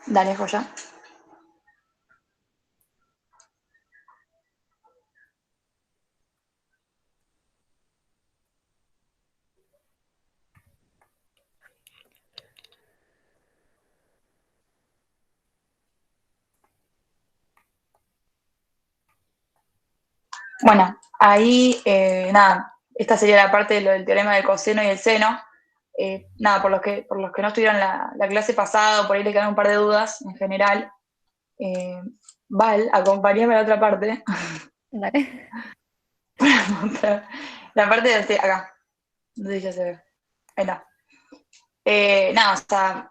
Dale, joya. Bueno, ahí, nada, esta sería la parte de lo del teorema del coseno y el seno. Nada, por los que no estuvieron la clase pasada, o por ahí le quedan un par de dudas en general. eh, Val, acompáñame a la otra parte, Dale. para mostrar la parte de acá, no sé si ya se ve. Ahí está. Nada, o sea,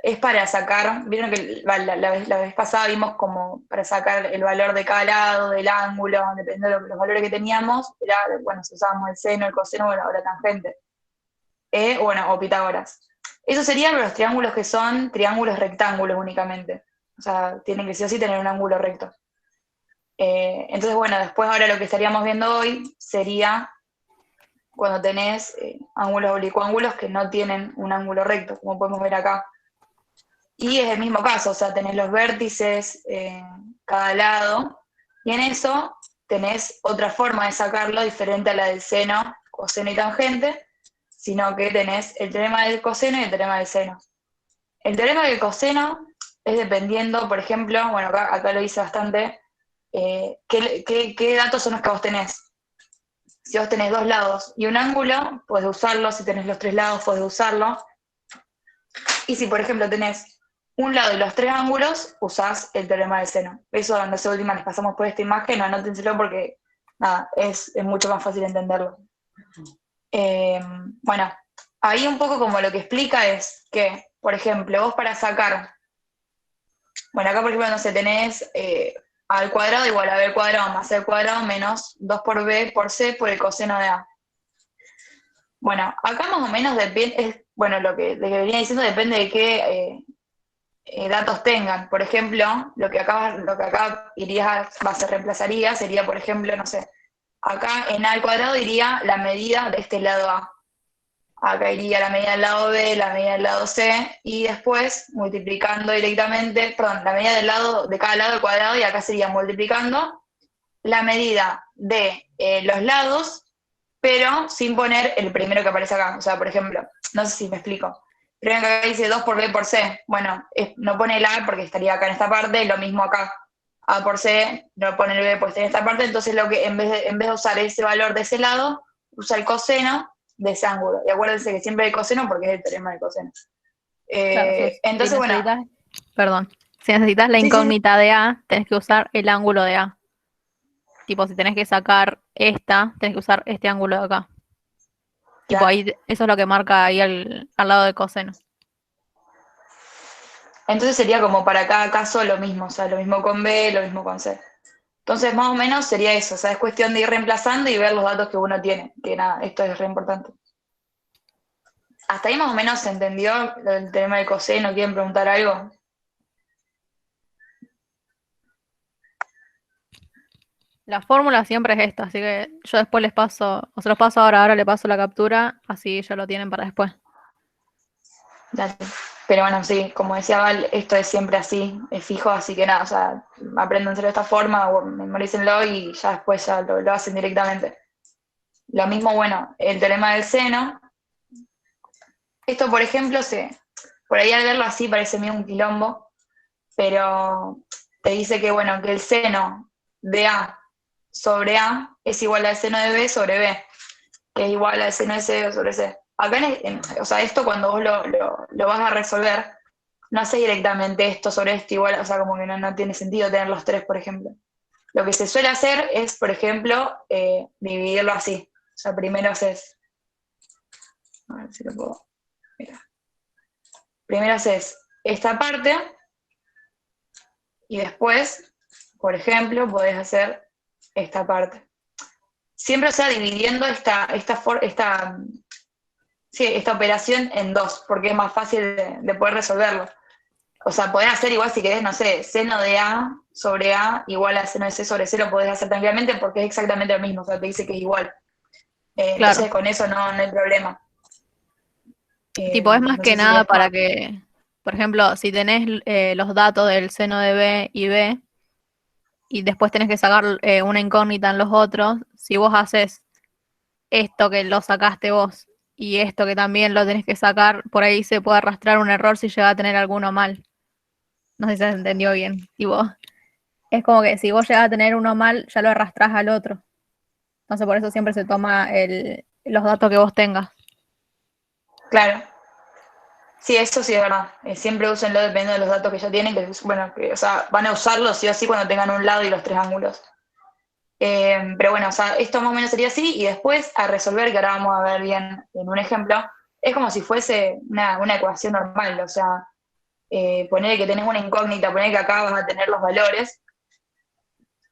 es para sacar, vieron que la vez pasada vimos como para sacar el valor de cada lado, del ángulo, dependiendo de los valores que teníamos, era, bueno, si usábamos el seno, el coseno, bueno, o la tangente, bueno, o Pitágoras. Eso serían los triángulos que son triángulos rectángulos únicamente. O sea, tienen que sí o sí tener un ángulo recto. Entonces, bueno, después ahora lo que estaríamos viendo hoy sería cuando tenés ángulos oblicuángulos que no tienen un ángulo recto, como podemos ver acá. Y es el mismo caso, o sea, tenés los vértices en cada lado, y en eso tenés otra forma de sacarlo diferente a la del seno, coseno y tangente, sino que tenés el teorema del coseno y el teorema del seno. El teorema del coseno es dependiendo, por ejemplo, bueno, acá lo hice bastante, qué datos son los que vos tenés. Si vos tenés dos lados y un ángulo, podés usarlo, si tenés los tres lados, podés usarlo, y si, por ejemplo, tenés un lado y los tres ángulos, usás el teorema del seno. Eso, no sé, última les pasamos por esta imagen, anótenselo porque, nada, es mucho más fácil entenderlo. Eh, bueno, ahí un poco como lo que explica es que, por ejemplo, vos para sacar, bueno, acá por ejemplo, no sé, tenés al cuadrado igual a b al cuadrado más c al cuadrado menos 2 por b por c por el coseno de a. Bueno, acá más o menos depende, bueno, lo que venía diciendo depende de qué datos tengan. Por ejemplo, lo que acá iría, se reemplazaría sería, por ejemplo, no sé, acá en a al cuadrado iría la medida de este lado a. Acá iría la medida del lado B, la medida del lado C, y después multiplicando directamente, perdón, la medida del lado, de cada lado al cuadrado, y acá sería multiplicando la medida de los lados, pero sin poner el primero que aparece acá. O sea, por ejemplo, no sé si me explico. Pero acá dice 2 por B por C. Bueno, no pone el A porque estaría acá en esta parte, lo mismo acá. A por C, no pone el B pues en esta parte, entonces lo que en vez de usar ese valor de ese lado, usa el coseno de ese ángulo. Y acuérdense que siempre el coseno porque es el teorema del coseno. Claro, si Entonces, bueno, necesitas, perdón, si necesitas la sí, sí, sí, incógnita de A, tenés que usar el ángulo de A. Tipo, si tenés que sacar esta, tenés que usar este ángulo de acá. Tipo, claro. ahí, eso es lo que marca ahí al lado del coseno. Entonces sería como para cada caso lo mismo, o sea, lo mismo con B, lo mismo con C. Entonces, más o menos sería eso, o sea, es cuestión de ir reemplazando y ver los datos que uno tiene, que nada, esto es re importante. Hasta ahí más o menos se entendió el tema del coseno, ¿quieren preguntar algo? La fórmula siempre es esta, así que yo después les paso, o se los paso ahora le paso la captura, así ya lo tienen para después. Dale. Pero bueno, sí, como decía Val, esto es siempre así, es fijo, así que nada, o sea, apréndanselo de esta forma o memorícenlo y ya después ya lo hacen directamente. Lo mismo, bueno, el teorema del seno. Esto, por ejemplo, por ahí al verlo así parece medio un quilombo, pero te dice que, bueno, que el seno de A sobre A es igual al seno de B sobre B, que es igual al seno de C sobre C. Acá, o sea, esto cuando vos lo vas a resolver, no hace directamente esto sobre esto igual, o sea, como que no tiene sentido tener los tres, por ejemplo. Lo que se suele hacer es, por ejemplo, dividirlo así. O sea, primero haces, a ver si lo puedo, mira. Primero haces esta parte y después, por ejemplo, podés hacer esta parte. Siempre, o sea, dividiendo esta operación en dos, porque es más fácil de poder resolverlo. O sea, podés hacer igual si querés, no sé, seno de A sobre A igual a seno de C sobre C, lo podés hacer tranquilamente porque es exactamente lo mismo, o sea, te dice que es igual. Claro. Entonces con eso no hay problema. Tipo, es más No que sé si nada querés para más. Por ejemplo, si tenés los datos del seno de B y B, y después tenés que sacar una incógnita en los otros, si vos haces esto que lo sacaste vos y esto que también lo tenés que sacar, por ahí se puede arrastrar un error si llega a tener alguno mal. No sé si se entendió bien. Tipo, es como que si vos llegas a tener uno mal, ya lo arrastrás al otro. Entonces por eso siempre se toma los datos que vos tengas. Claro. Sí, eso sí es verdad. Siempre úsenlo dependiendo de los datos que ya tienen, que bueno, o sea, van a usarlo sí o sí cuando tengan un lado y los tres ángulos. Pero bueno, o sea, esto más o menos sería así, y después a resolver, que ahora vamos a ver bien en un ejemplo, es como si fuese una ecuación normal, o sea, poner que tenés una incógnita, poner que acá vas a tener los valores.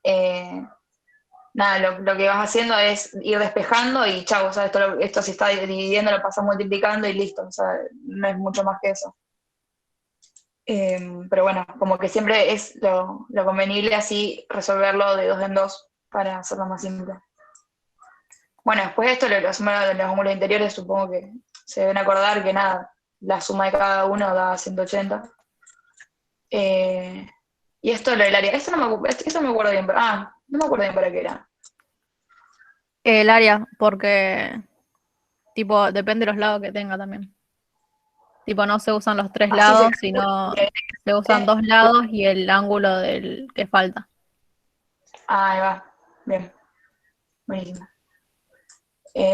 eh, Nada, lo que vas haciendo es ir despejando y chau, o sea, esto se está dividiendo, lo pasas multiplicando y listo, o sea, no es mucho más que eso. Pero bueno, como que siempre es lo convenible así resolverlo de dos en dos para hacerlo más simple. Bueno, después de esto, la suma de los ángulos interiores, supongo que se deben acordar que nada, la suma de cada uno da 180. Y esto lo del área, esto no me acuerdo bien, pero, no me acuerdo bien para qué era. El área, porque tipo, depende de los lados que tenga también. Tipo, no se usan los tres Así se lados, calcula. sino se usan dos lados y el ángulo del que falta. Ahí va, bien, buenísimo.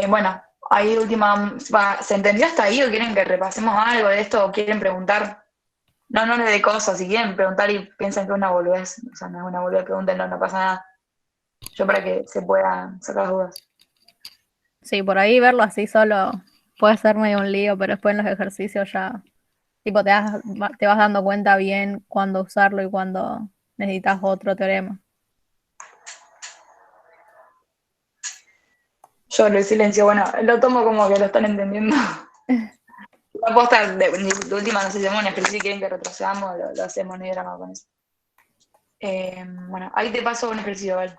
Bueno, ahí última, ¿se entendió hasta ahí o quieren que repasemos algo de esto o quieren preguntar? No, no les dé cosas, si quieren preguntar y piensan que es una boludez, o sea, no es una boludez, pregunten, no, no pasa nada. Yo para que se puedan sacar las dudas. Sí, por ahí verlo así solo puede ser medio un lío, pero después en los ejercicios ya, tipo, te vas dando cuenta bien cuándo usarlo y cuándo necesitas otro teorema. Yo lo silencio, bueno, lo tomo como que lo están entendiendo. La posta de última, no sé si hacemos un ejercicio y quieren que retrocedamos, lo hacemos, no hay drama con eso. Bueno, ahí te paso un ejercicio, ¿vale?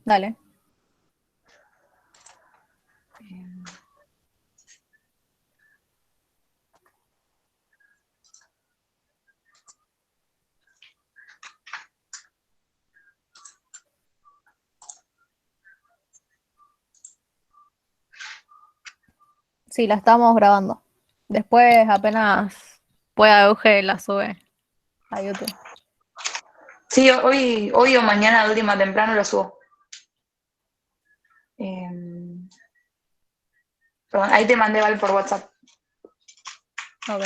Dale. Sí, la estamos grabando. Después apenas pueda Euge la sube a YouTube. Sí, hoy o mañana de última temprano lo subo. Perdón, ahí te mandé, ¿vale? Por WhatsApp. Ok.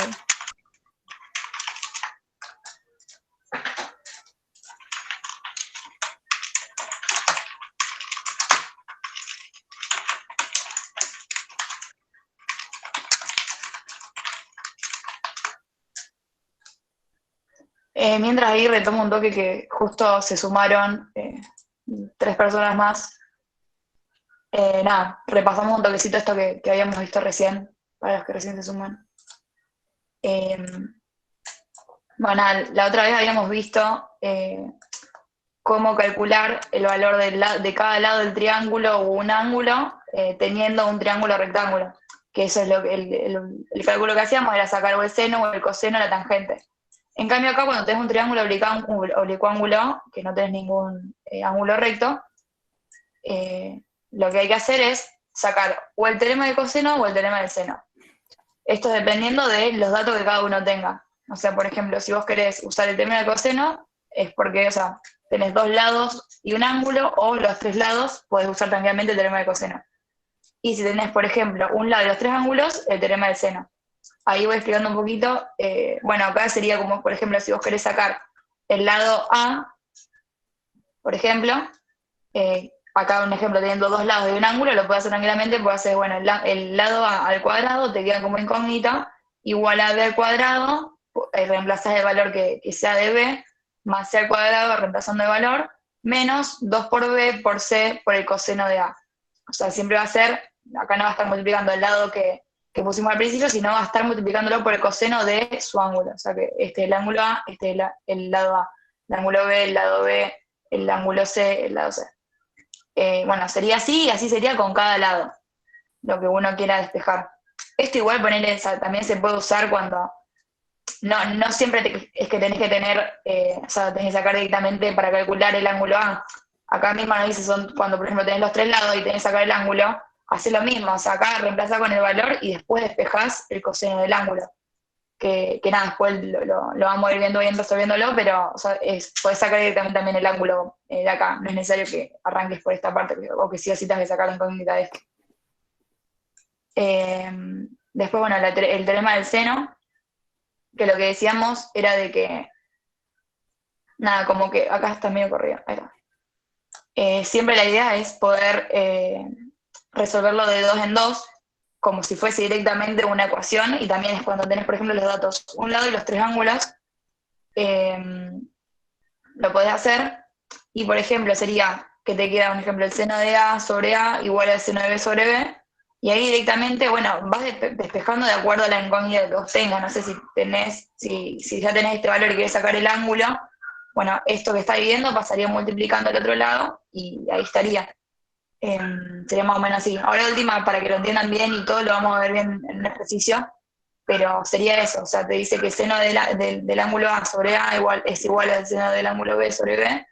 Mientras ahí retomo un toque que justo se sumaron 3 personas más. Nada, repasamos un toquecito esto que habíamos visto recién, para los que recién se suman. Eh, bueno, la otra vez habíamos visto cómo calcular el valor de cada lado del triángulo o un ángulo teniendo un triángulo rectángulo, que eso es lo que el cálculo que hacíamos era sacar o el seno o el coseno de la tangente. En cambio acá cuando tenés un triángulo oblicuángulo, que no tenés ningún ángulo recto, lo que hay que hacer es sacar o el teorema del coseno o el teorema del seno. Esto dependiendo de los datos que cada uno tenga. O sea, por ejemplo, si vos querés usar el teorema del coseno, es porque, o sea, tenés dos lados y un ángulo, o los tres lados, podés usar tranquilamente el teorema del coseno. Y si tenés, por ejemplo, un lado y los tres ángulos, el teorema del seno. Ahí voy explicando un poquito. Bueno, acá sería como, por ejemplo, si vos querés sacar el lado A, por ejemplo, acá un ejemplo, teniendo dos lados de un ángulo, lo puedes hacer tranquilamente, puedes hacer, bueno, el lado A al cuadrado, te queda como incógnita, igual a B al cuadrado, reemplazas el valor que sea de B, más C al cuadrado, reemplazando el valor, menos 2 por B por C por el coseno de A. O sea, siempre va a ser, acá no va a estar multiplicando el lado que pusimos al principio, sino va a estar multiplicándolo por el coseno de su ángulo. O sea, que este es el ángulo A, este es el lado A, el ángulo B, el lado B, el ángulo C, el lado C. Bueno, sería así y así sería con cada lado, lo que uno quiera despejar. Esto igual también se puede usar cuando no siempre es que tenés que tener, o sea, tenés que sacar directamente para calcular el ángulo A. Acá mismo nos dice, son cuando por ejemplo tenés los tres lados y tenés que sacar el ángulo, hace lo mismo, o sea, acá reemplazás con el valor y después despejás el coseno del ángulo. Que nada, después lo vamos a ir viendo, resolviéndolo, pero o sea, podés sacar directamente también el ángulo de acá, no es necesario que arranques por esta parte, o que sí o sí tengas que sacar la incógnita de esto. Después, bueno, el teorema del seno, que lo que decíamos era de que, nada, como que acá está medio corrido, ahí está. Siempre la idea es poder resolverlo de dos en dos, como si fuese directamente una ecuación, y también es cuando tenés, por ejemplo, los datos un lado y los tres ángulos, lo podés hacer, y por ejemplo sería que te queda un ejemplo, el seno de A sobre A igual al seno de B sobre B, y ahí directamente, bueno, vas despejando de acuerdo a la incógnita que vos tengas, no sé si ya tenés este valor y querés sacar el ángulo, bueno, esto que está viviendo pasaría multiplicando al otro lado, y ahí estaría. Sería más o menos así. Ahora última, para que lo entiendan bien y todo lo vamos a ver bien en un ejercicio, pero sería eso, o sea, te dice que el seno del ángulo A sobre A es igual al seno del ángulo B sobre B,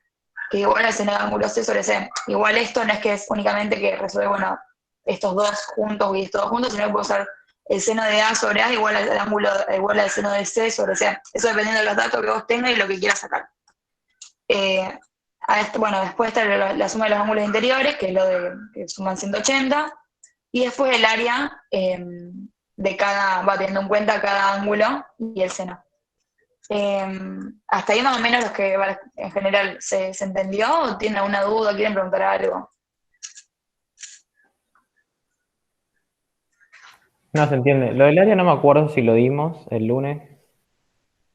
que igual al seno del ángulo C sobre C. Igual esto no es que es únicamente que resuelve, bueno, estos dos juntos y estos dos juntos, sino que puedo usar el seno de A sobre A igual al seno de C sobre C. Eso dependiendo de los datos que vos tengas y lo que quieras sacar. Bueno, después está la suma de los ángulos interiores, que es lo de que suman 180, y después el área de cada, va teniendo en cuenta cada ángulo y el seno. Hasta ahí más o menos los que en general se entendió, o tienen alguna duda, quieren preguntar algo. No se entiende. Lo del área no me acuerdo si lo dimos el lunes.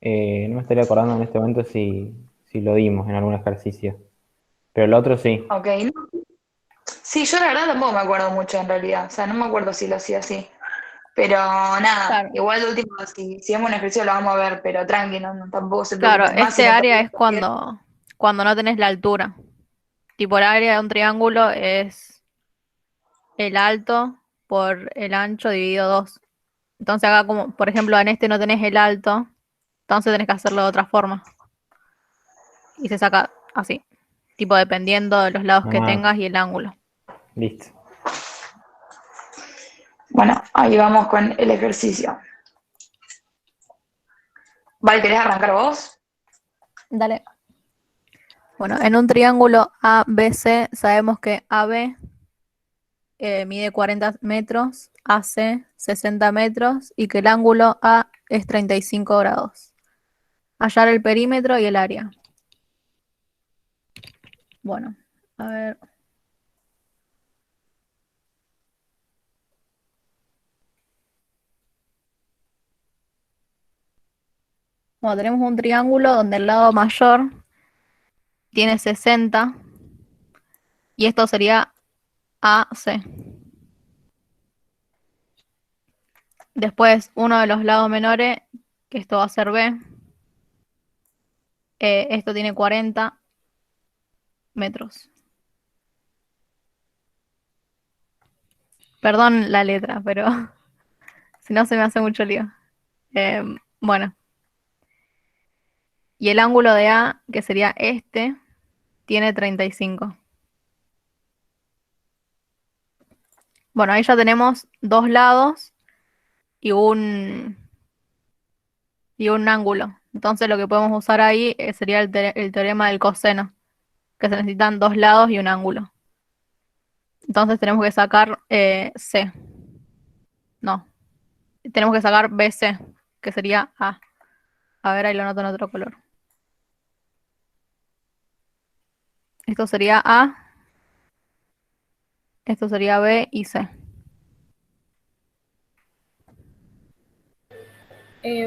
No me estaría acordando en este momento si lo dimos en algún ejercicio. Pero el otro sí. Ok, sí, yo la verdad tampoco me acuerdo mucho en realidad, o sea, no me acuerdo si lo hacía así. Pero nada, Claro, igual de último, si vemos un ejercicio lo vamos a ver, pero tranqui, tampoco se claro, preocupen más si este no área perdieron es cuando no tenés la altura. Tipo, el área de un triángulo es el alto por el ancho dividido 2. Entonces acá, como por ejemplo en este no tenés el alto, entonces tenés que hacerlo de otra forma. Y se saca así, tipo dependiendo de los lados que Ah, tengas y el ángulo. listo. Bueno, ahí vamos con el ejercicio. Vale, ¿querés arrancar vos? Dale. Bueno, en un triángulo ABC sabemos que AB mide 40 metros, AC 60 metros y que el ángulo A es 35 grados. Hallar el perímetro y el área. Bueno, a ver. Bueno, tenemos un triángulo donde el lado mayor tiene 60 y esto sería AC. Después, uno de los lados menores, que esto va a ser B, esto tiene 40 metros. Perdón la letra, pero si no se me hace mucho lío. Bueno, y el ángulo de A, que sería este, tiene 35. Bueno, ahí ya tenemos dos lados y un ángulo. Entonces lo que podemos usar ahí sería el teorema del coseno, que se necesitan dos lados y un ángulo. Entonces tenemos que sacar C. No, tenemos que sacar BC, que sería A. A ver, ahí lo noto en otro color. Esto sería A, esto sería B y C.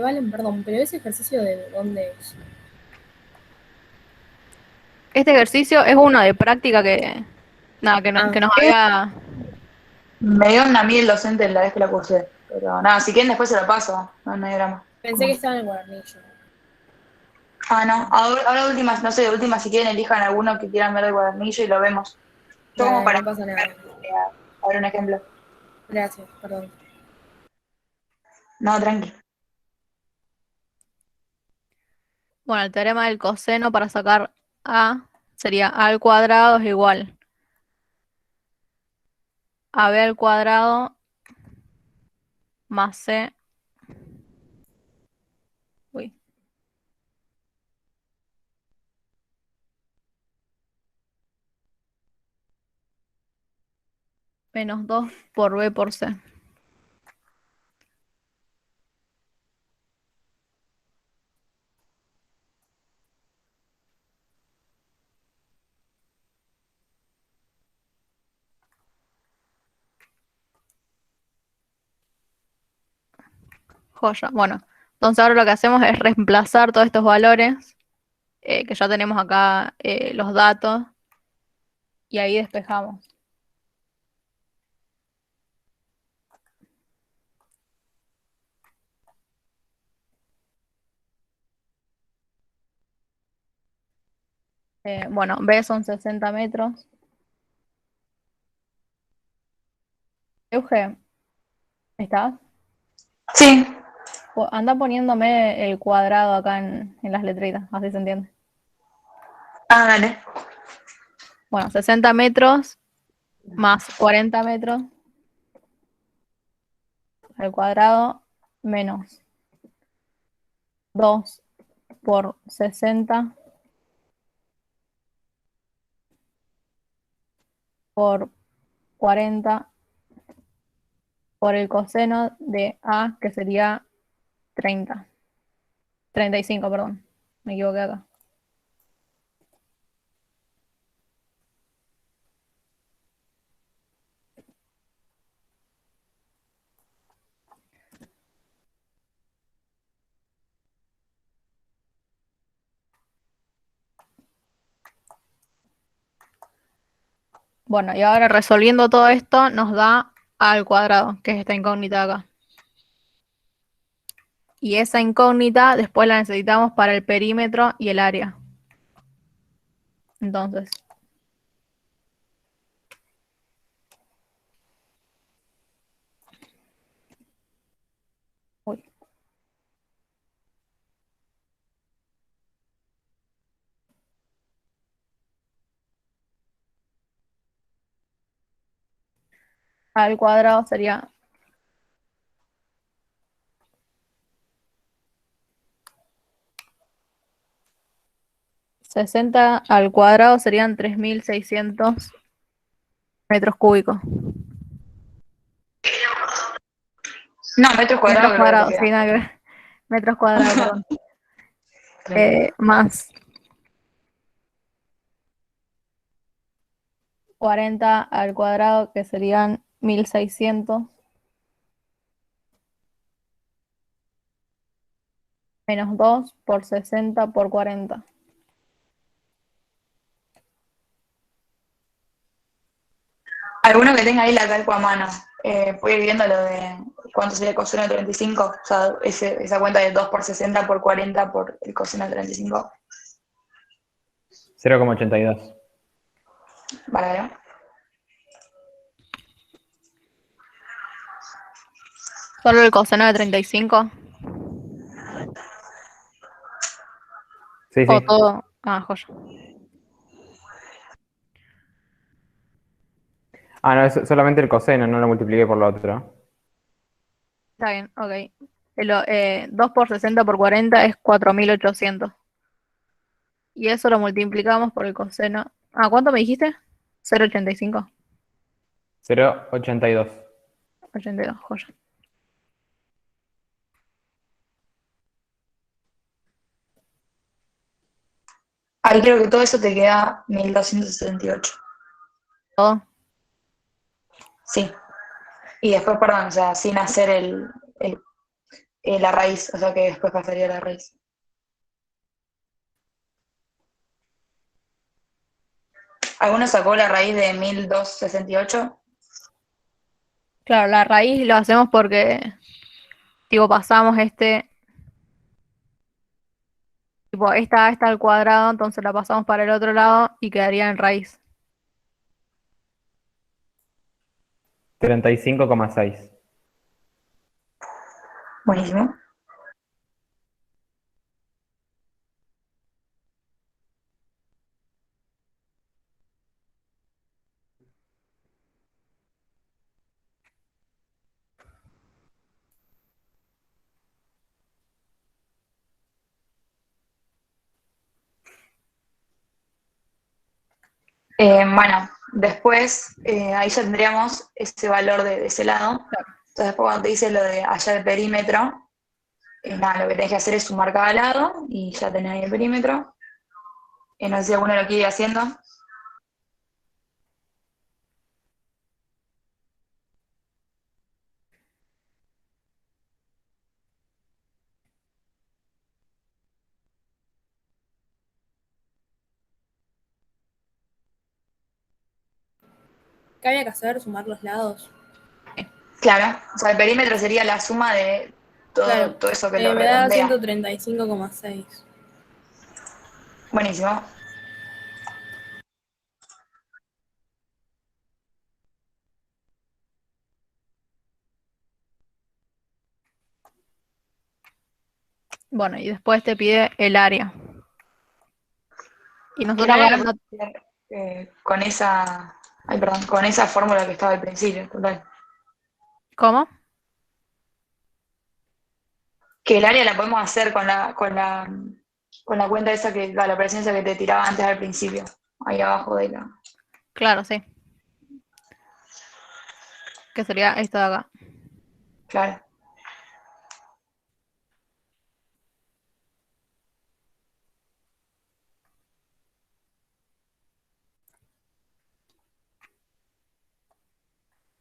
Valen, perdón, pero ese ejercicio de dónde es. Este ejercicio es uno de práctica nada, Ah, que nos había... Me dio una mil docente la vez que la cursé, pero nada, si quieren después se lo paso, no hay drama. pensé que estaba en el cuadernillo. No, ahora últimas, no sé, de últimas si quieren elijan alguno que quieran ver de cuadernillo y lo vemos. Yo como Dale, para no pasa nada. a ver un ejemplo. Gracias, perdón. No, tranqui. Bueno, el teorema del coseno para sacar A sería A al cuadrado es igual a B al cuadrado más C. Uy. Menos 2 por B por C. Joya. Bueno, entonces ahora lo que hacemos es reemplazar todos estos valores, que ya tenemos acá los datos, y ahí despejamos. Bueno, B son 60 metros. Euge, ¿estás? Sí. Anda poniéndome el cuadrado acá en las letritas, así se entiende. Ah, dale. Bueno, 60 metros más 40 metros al cuadrado menos 2 por 60 por 40 por el coseno de A, que sería 30. 35, perdón. Me equivoqué acá. Bueno, y ahora resolviendo todo esto nos da A al cuadrado, que es esta incógnita acá. Y esa incógnita después la necesitamos para el perímetro y el área. Entonces, uy, A al cuadrado sería 60 al cuadrado serían 3600 metros cúbicos. No, metros Metros cuadrados creo que te cuadrados, sí, queda. nada que ver. Metros cuadrados, perdón. Más 40 al cuadrado, que serían 1600, menos 2 por 60 por 40. Alguno que tenga ahí la calco a mano, puede ir viendo lo de cuánto sería el coseno de 35, o sea, esa cuenta de 2 por 60 por 40 por el coseno de 35. 0,82. Vale, ¿no? Solo el coseno de 35. Sí, O sí. todo. Ah, joya. Ah, no, es solamente el coseno, no lo multipliqué por lo otro. Está bien, ok. 2 por 60 por 40 es 4800. Y eso lo multiplicamos por el coseno. Ah, ¿cuánto me dijiste? 0,85. 0,82. 82, joya. Ahí creo que todo eso te queda 1278. Todo. Sí. Y después, perdón, o sea, sin hacer la raíz, o sea que después pasaría la raíz. ¿Alguno sacó la raíz de 1268? Claro, la raíz lo hacemos porque, tipo, pasamos tipo, esta A está al cuadrado, entonces la pasamos para el otro lado y quedaría en raíz. 35,6. Buenísimo. Bueno, después ahí ya tendríamos ese valor de ese lado. Entonces, después cuando te dice lo de allá el perímetro, nada, lo que tenés que hacer es sumar cada lado y ya tenés ahí el perímetro. No sé si alguno lo quiere ir haciendo. ¿Qué había que hacer? ¿Sumar los lados? Claro, o sea, el perímetro sería la suma de Claro. todo eso que lo Me da redondea. 135,6. Buenísimo. Bueno, y después te pide el área. Y El nosotros área acá lo no... podemos hacer con esa, ay, perdón, con esa fórmula que estaba al principio, total. ¿Cómo? Que el área la podemos hacer con la cuenta esa la operación esa que te tiraba antes al principio, ahí abajo de la. Claro, sí. Que sería esto de acá. Claro.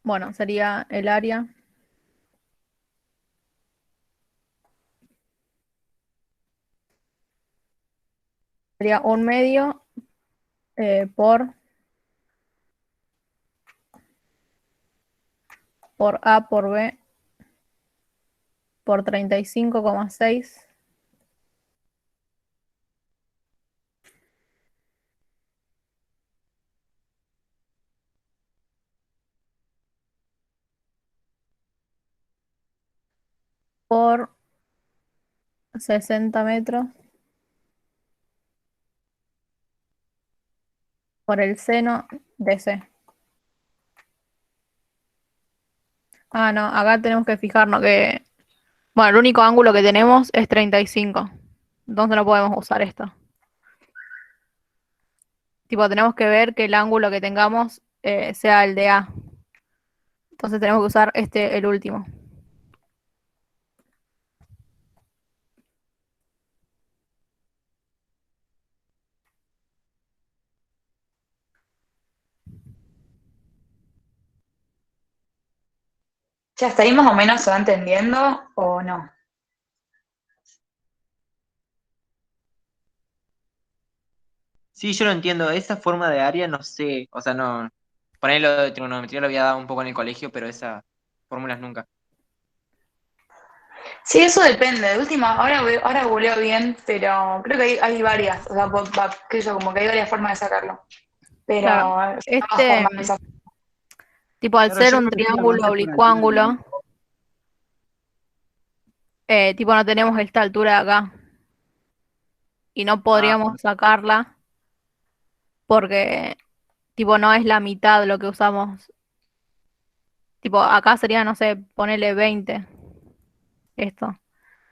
Bueno, sería el área. Sería 1/2 por A por B por 35,6 por 60 metros por el seno de C. Ah, no, acá tenemos que fijarnos que, bueno, el único ángulo que tenemos es 35. Entonces no podemos usar esto. Tipo, tenemos que ver que el ángulo que tengamos sea el de A. Entonces tenemos que usar el último. ¿Ya hasta ahí más o menos se va entendiendo o no? Sí, yo lo entiendo. Esa forma de área no sé. O sea, no. Ponerlo de trigonometría lo había dado un poco en el colegio, pero esas fórmulas nunca. Sí, eso depende. De última, ahora googleo bien, pero creo que hay varias. O sea, qué sé yo, como que hay varias formas de sacarlo. Pero Claro, trabajo más esa. tipo, al Claro, ser yo un lo entiendo más triángulo por altura. oblicuángulo, tipo, no tenemos esta altura de acá. Y no Ah, podríamos sacarla porque, tipo, no es la mitad lo que usamos. Tipo, acá sería, no sé, ponerle 20 esto.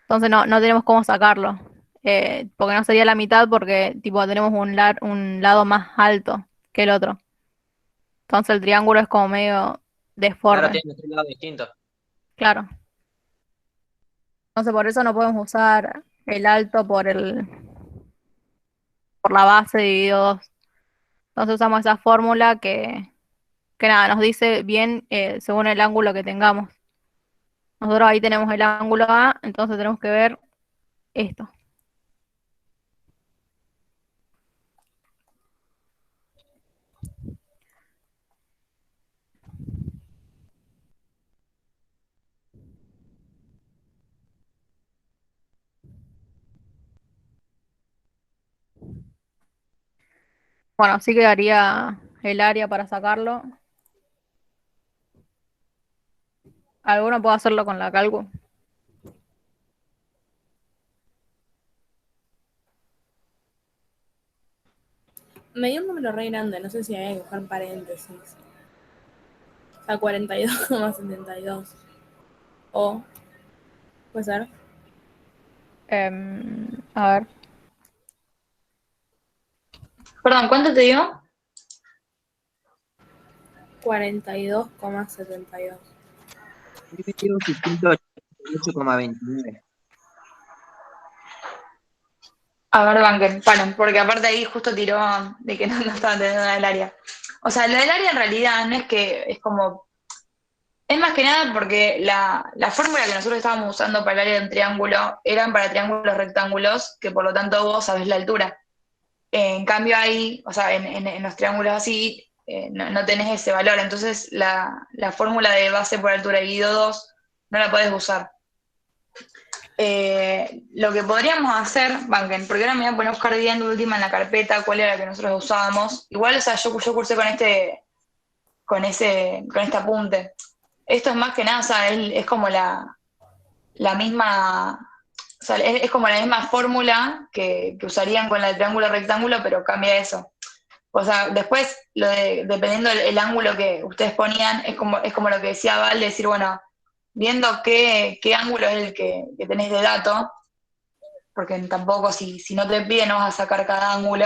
Entonces no tenemos cómo sacarlo. Porque no sería la mitad porque, tipo, tenemos un lado más alto que el otro. Entonces el triángulo es como medio claro, deforme. tiene tres lados distintos. Claro. Entonces por eso no podemos usar el alto por la base dividido 2. Entonces usamos esa fórmula que nada, nos dice bien según el ángulo que tengamos. Nosotros ahí tenemos el ángulo A, entonces tenemos que ver esto. Bueno, así quedaría el área para sacarlo. Alguno puede hacerlo con la calcu. Me dio un número re grande, no sé si hay que buscar paréntesis. O sea, 42,72. O, puede ser. A ver, Perdón, ¿cuánto te digo? 42,72. Yo me quedo 688,29. A ver, banquen, paren, porque aparte ahí justo tiró de que no estaba entendiendo nada del área. O sea, lo del área en realidad no es que es como. Es más que nada porque la fórmula que nosotros estábamos usando para el área de un triángulo eran para triángulos rectángulos, que por lo tanto vos sabés la altura. En cambio ahí, o sea, en los triángulos así, no tenés ese valor. Entonces la fórmula de base por altura y guido 2 no la podés usar. Lo que podríamos hacer, banquen, porque ahora me voy a poner a buscar bien de última en la carpeta cuál era la que nosotros usábamos. Igual, o sea, yo cursé con este apunte. Esto es más que nada, o sea, es como la misma, o sea, es como la misma fórmula que usarían con la de triángulo rectángulo, pero cambia eso. O sea, después, dependiendo del ángulo que ustedes ponían, es como lo que decía Val, decir, bueno, viendo qué ángulo es el que tenés de dato, porque tampoco si no te piden no vas a sacar cada ángulo,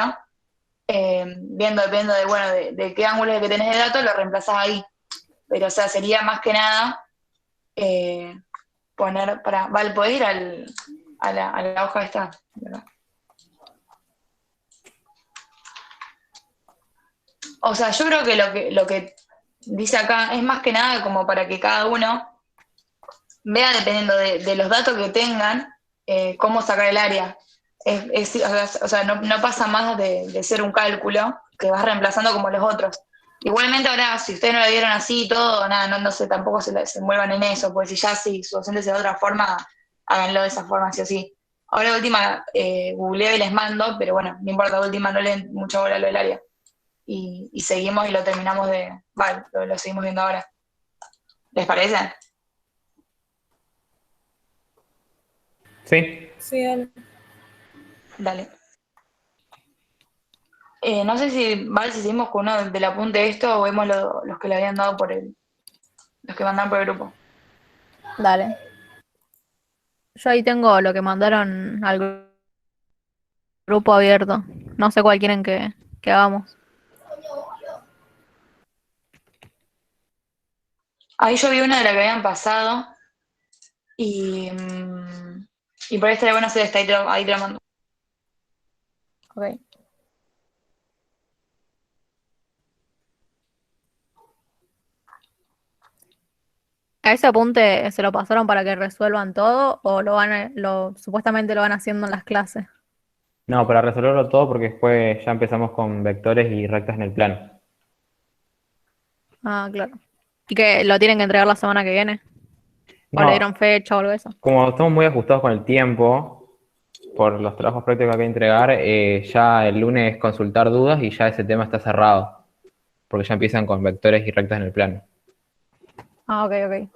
dependiendo bueno, de qué ángulo es el que tenés de dato, lo reemplazás ahí. Pero, o sea, sería más que nada poner, Val, ¿podés ir a la hoja esta? ¿Verdad? O sea, yo creo que lo que dice acá es más que nada como para que cada uno vea, dependiendo de los datos que tengan, cómo sacar el área. O sea, no pasa más de ser un cálculo que vas reemplazando como los otros. Igualmente ahora, si ustedes no lo vieron así y todo, nada, no sé, tampoco se envuelvan en eso, porque si ya sí, su docente es de otra forma, háganlo de esa forma, sí o sí. Ahora última, googleo y les mando, pero bueno, no importa, última no leen mucha bola lo del área. Y seguimos y lo terminamos vale, lo seguimos viendo ahora. ¿Les parece? Sí, Sí, dale. Dale. No sé si seguimos con uno del apunte de esto o vemos los que le habían dado los que mandaron por el grupo. Dale. Yo ahí tengo lo que mandaron al grupo abierto. No sé cuál quieren que hagamos. Ahí yo vi una de la que habían pasado y por ahí estaría bueno hacer esta, ahí te lo mando. Ok. ¿A ese apunte se lo pasaron para que resuelvan todo o supuestamente lo van haciendo en las clases? no, para resolverlo todo porque después ya empezamos con vectores y rectas en el plano. Ah, claro. ¿Y que lo tienen que entregar la semana que viene? ¿O le No, dieron fecha o algo de eso? como estamos muy ajustados con el tiempo, por los trabajos prácticos que hay que entregar, ya el lunes es consultar dudas y ya ese tema está cerrado, porque ya empiezan con vectores y rectas en el plano. Ah, ok, ok.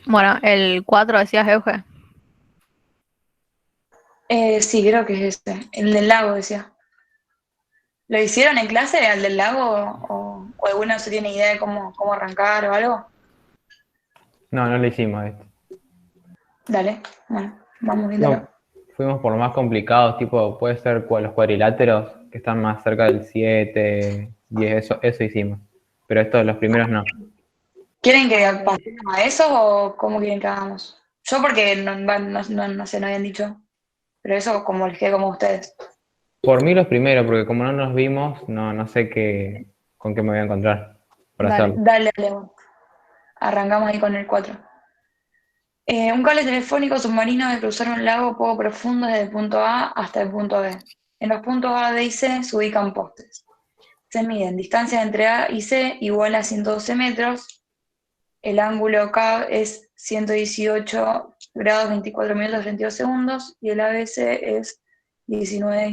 Bueno, el 4 decías, Euge. Sí, creo que es ese, el del lago, decía. ¿Lo hicieron en clase, al del lago, o alguno se tiene idea de cómo arrancar o algo? No, no lo hicimos esto. Dale, bueno, vamos No, viéndolo. fuimos por lo más complicados, tipo, puede ser los cuadriláteros que están más cerca del 7, 10, eso hicimos. Pero estos, los primeros no. ¿Quieren que pasemos a eso o cómo quieren que hagamos? Yo porque no sé, no habían dicho, pero eso como les quede como ustedes. Por mí los primeros, porque como no nos vimos, no sé con qué me voy a encontrar para Dale. hacerlo. Dale, bueno. arrancamos ahí con el 4. Un cable telefónico submarino debe cruzar un lago poco profundo desde el punto A hasta el punto B. En los puntos A, B y C se ubican postes. Se miden distancias entre A y C igual a 112 metros. El ángulo K es 118 grados 24 minutos 32 segundos y el ABC es 19.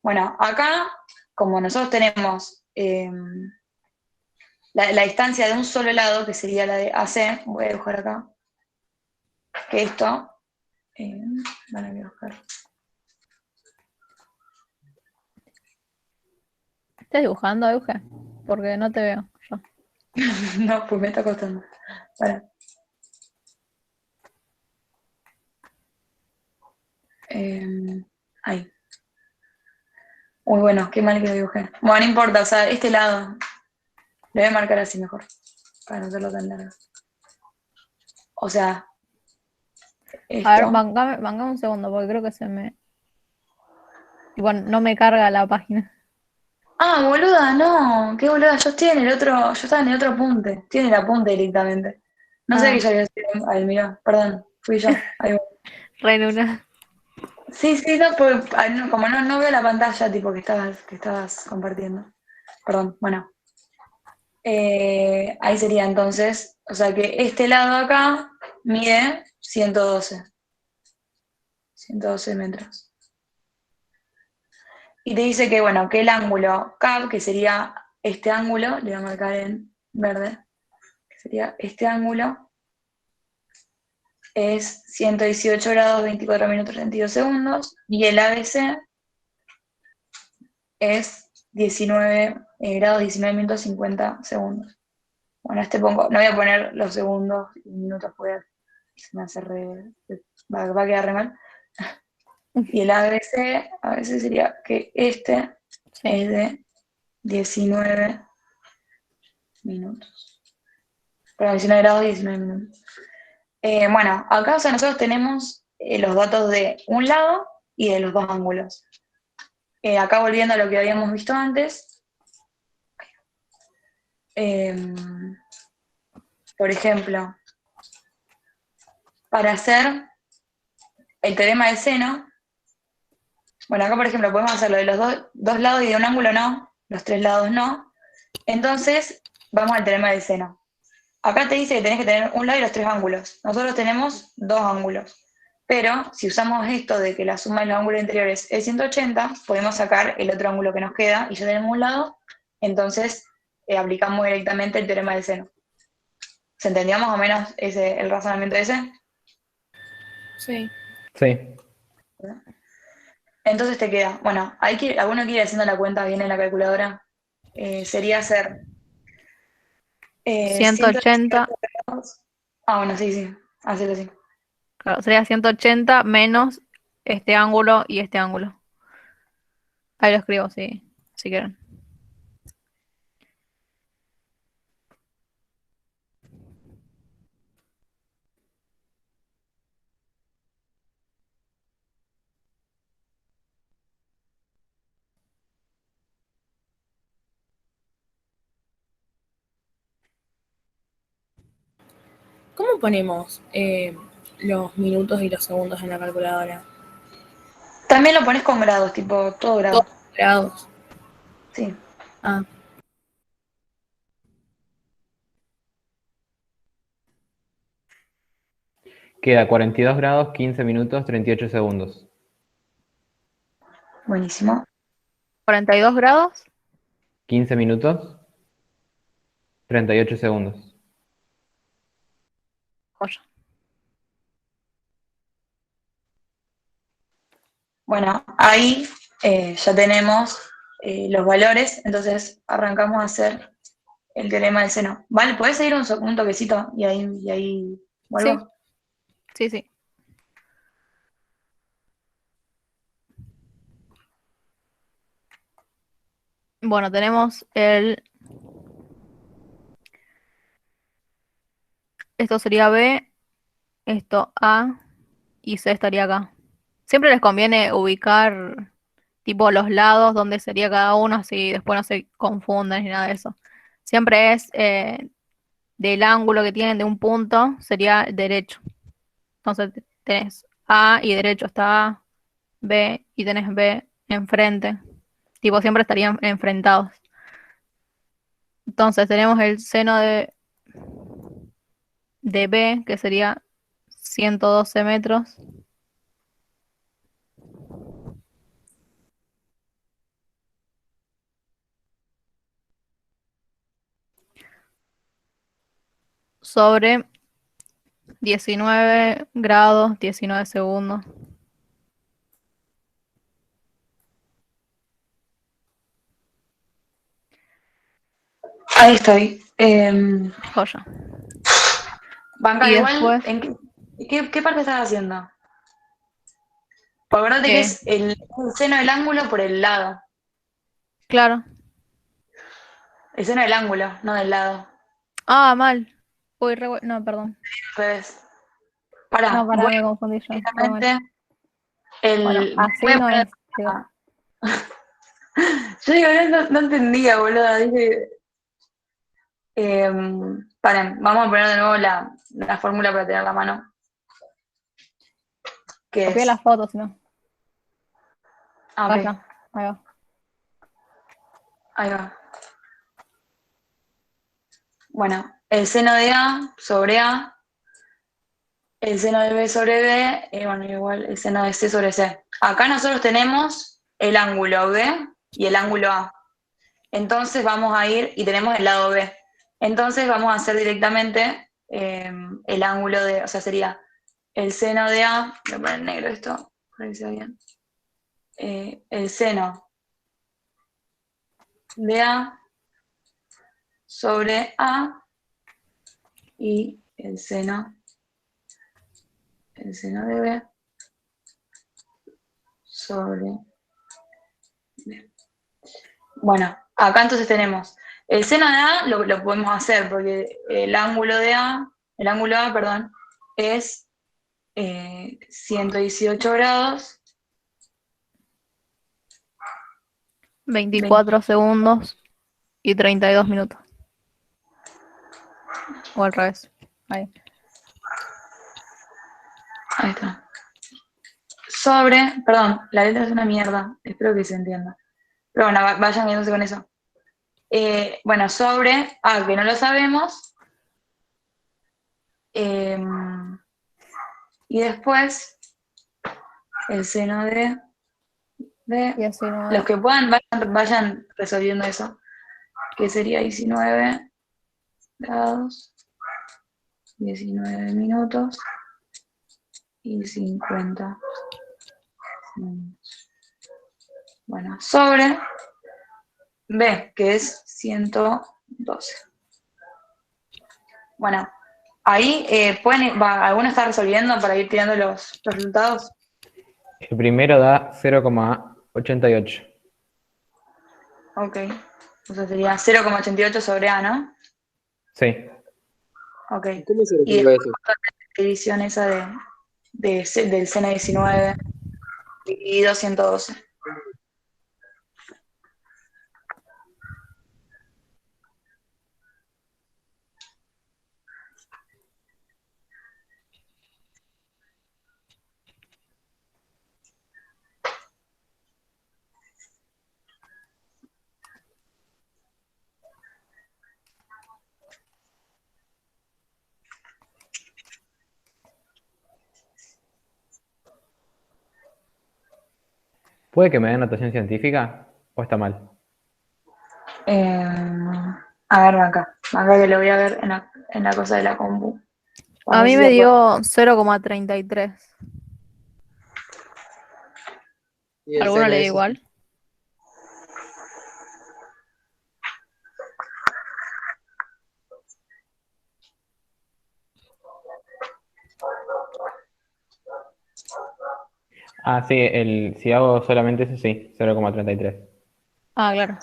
Bueno, acá, como nosotros tenemos la distancia de un solo lado, que sería la de AC, voy a dibujar acá, que esto, van a dibujar. ¿Estás dibujando, Euge? Porque no te veo yo. No, pues me está costando. Para. Ahí. Uy, bueno, qué mal que lo dibujé. Bueno, no importa, o sea, este lado. Lo voy a marcar así mejor, para no hacerlo tan largo. O sea, esto. A ver, bancame un segundo, porque creo que se me... Tipo, no me carga la página. Ah, boluda, no, qué boluda, yo estoy en el otro, yo estaba en el otro apunte, estoy en el apunte directamente. No sé que ya había sido, ahí, mirá, perdón, fui yo, ahí voy. Re Luna. Sí, no, porque, no, como no veo la pantalla, tipo, que estabas compartiendo. Perdón, bueno. Ahí sería entonces, o sea que este lado acá mide 112 metros. Y te dice que, bueno, que el ángulo CAB, que sería este ángulo, le voy a marcar en verde, que sería este ángulo, es 118 grados 24 minutos 32 segundos, y el ABC es 19 grados 19 minutos 50 segundos. Bueno, no voy a poner los segundos y minutos porque se me hace va a quedar re mal. Y el ABC sería que este Sí. es de 19 minutos. Perdón, 19 grados y 19 minutos. Bueno, acá o sea, nosotros tenemos los datos de un lado y de los dos ángulos. Acá volviendo a lo que habíamos visto antes, por ejemplo, para hacer el teorema del seno, bueno, acá por ejemplo podemos hacerlo de los dos lados y de un ángulo no, los tres lados no, entonces vamos al teorema del seno. Acá te dice que tenés que tener un lado y los tres ángulos. Nosotros tenemos dos ángulos. Pero si usamos esto de que la suma de los ángulos interiores es 180, podemos sacar el otro ángulo que nos queda y ya tenemos un lado, entonces aplicamos directamente el teorema del seno. ¿Se entendió más o menos el razonamiento ese? Sí. Sí. Entonces te queda, bueno, alguno quiere ir haciendo la cuenta bien en la calculadora. Sería hacer 180, 118 grados. Ah, bueno, sí, hacelo así. claro, sería 180 menos este ángulo y este ángulo. Ahí lo escribo, sí, si quieren. ¿Cómo ponemos los minutos y los segundos en la calculadora? También lo pones con grados, tipo todo grado. Todos grados. Sí. Ah, Queda 42 grados, 15 minutos, 38 segundos. Buenísimo. 42 grados. 15 minutos, 38 segundos. Joya. Bueno, ahí ya tenemos los valores, entonces arrancamos a hacer el teorema del seno. Vale, ¿podés seguir un toquecito? Y ahí vuelvo. Sí. Bueno, tenemos esto sería B, esto A y C estaría acá. Siempre les conviene ubicar tipo los lados donde sería cada uno, así después no se confunden ni nada de eso. Siempre es del ángulo que tienen de un punto sería derecho. Entonces tenés A y derecho está A, B y tenés B enfrente. Tipo, siempre estarían enfrentados. Entonces tenemos el seno de B, que sería 112 metros. Sobre 19 grados, 19 segundos. Ahí estoy. Joya. Banca, Y igual, después, ¿qué parte estás haciendo? Porque acuérdate que eh, es el seno del ángulo por el lado. claro. El seno del ángulo, no del lado. Ah, mal. Uy, no, perdón. Entonces, No, pará, pará, voy me confundí yo. Voy mal. directamente. Bueno, Voy así a no poner. es. Digo, Yo digo, no entendía, boludo. Dije, paren, vamos a poner de nuevo la fórmula para tener la mano. Que copié es. las fotos, si no. Ah, ok, Vaya, ahí va. ahí va. Bueno, el seno de A sobre A, el seno de B sobre B, bueno, igual el seno de C sobre C. Acá nosotros tenemos el ángulo B y el ángulo A. Entonces vamos a ir y tenemos el lado B. Entonces vamos a hacer directamente el ángulo de, o sea, sería el seno de A, voy a poner en negro esto, para que sea bien. El seno de A sobre A y el seno de B sobre B. Bueno, acá entonces tenemos el seno de A, lo podemos hacer porque el ángulo A, perdón, es 118 grados, 20, 24 segundos y 32 minutos. O al revés. Ahí. ahí está. Sobre, perdón, la letra es una mierda, espero que se entienda. Pero bueno, vayan viéndose con eso. Bueno, sobre A, que no lo sabemos. Y después el seno de B. Y así no Los es. que puedan, vayan resolviendo eso. Que sería 19 grados, 19 minutos y 50 minutos. Bueno, sobre B, que es 112. Bueno, ahí ¿alguno está resolviendo para ir tirando los resultados? El primero da 0,88. Ok. O sea, sería 0,88 sobre A, ¿no? Sí. Ok. ¿Cómo se Y resuelve después eso? la división esa del seno 19 dividido 112. ¿Puede que me den notación científica? ¿O está mal? A ver, acá que lo voy a ver en la cosa de la compu. Para A ver mí si me se puede. dio 0,33. Y el ¿Alguno le dio CNS. igual? Ah, sí, si hago solamente ese, sí, 0,33. Ah, claro.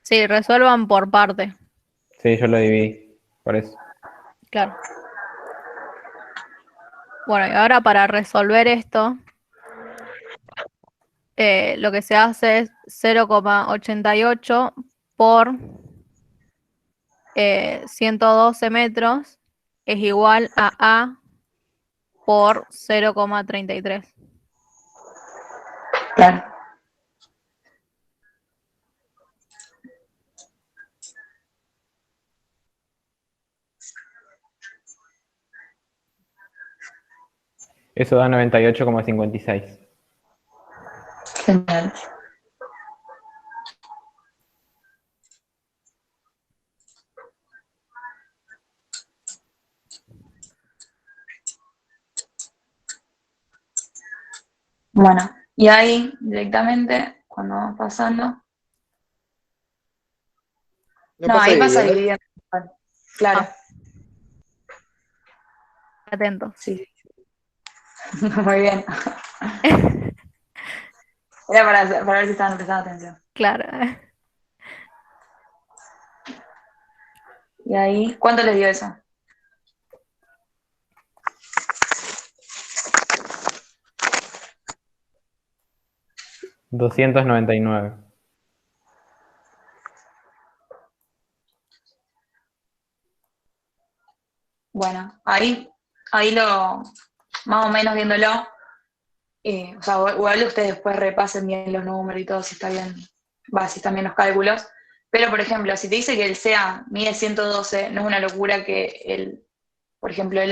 Sí, resuelvan por parte. Sí, yo lo dividí, por eso. Claro. Bueno, y ahora para resolver esto, lo que se hace es 0,88 por 112 metros es igual a A por 0,33. Claro. Eso da 98,56. Genial. Bueno, y ahí directamente, cuando vamos pasando. No, ahí pasa dividiendo. Claro, Ah. Atentos. sí. Muy bien. Era para ver si estaban prestando atención. Claro. Y ahí, ¿cuánto les dio eso? $299. Bueno, ahí más o menos viéndolo, o sea, igual ustedes después repasen bien los números y todo, si está bien, si están bien los cálculos. Pero, por ejemplo, si te dice que el CA mide 112, no es una locura que por ejemplo, el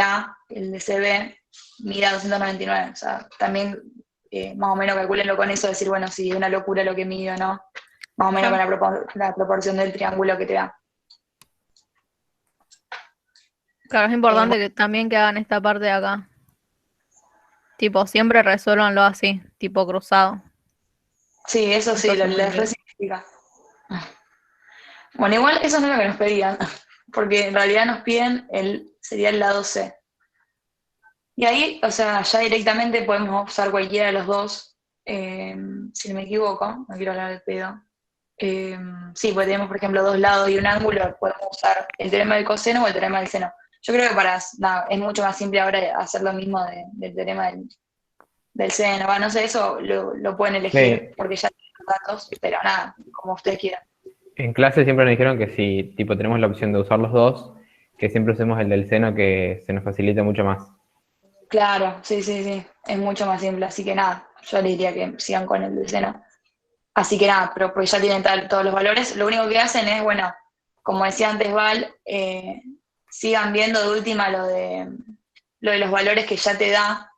de CB, mida 299. O sea, también más o menos calcúlenlo con eso, decir, bueno, si es una locura lo que mide o no, más o menos con la proporción del triángulo que te da. Claro, es importante que también que hagan esta parte de acá. Tipo, siempre resuélvanlo así, tipo cruzado. Sí, eso sí, Entonces, muy les bien. resignifica. Bueno, igual eso no es lo que nos pedían, porque en realidad nos piden sería el lado C. Y ahí, o sea, ya directamente podemos usar cualquiera de los dos, si no me equivoco, no quiero hablar del pedo. Sí, pues tenemos, por ejemplo, dos lados y un ángulo, podemos usar el teorema del coseno o el teorema del seno. Yo creo que es mucho más simple ahora hacer lo mismo del teorema del seno. No sé, eso lo pueden elegir Sí, porque ya tienen los datos, pero nada, como ustedes quieran. en clase siempre nos dijeron que si tipo tenemos la opción de usar los dos, que siempre usemos el del seno que se nos facilita mucho más. Claro, sí, sí, sí, es mucho más simple, así que nada, yo les diría que sigan con el del seno. Así que nada, pero porque ya tienen todos los valores, lo único que hacen es, bueno, como decía antes Val, sigan viendo de última lo de los valores que ya te da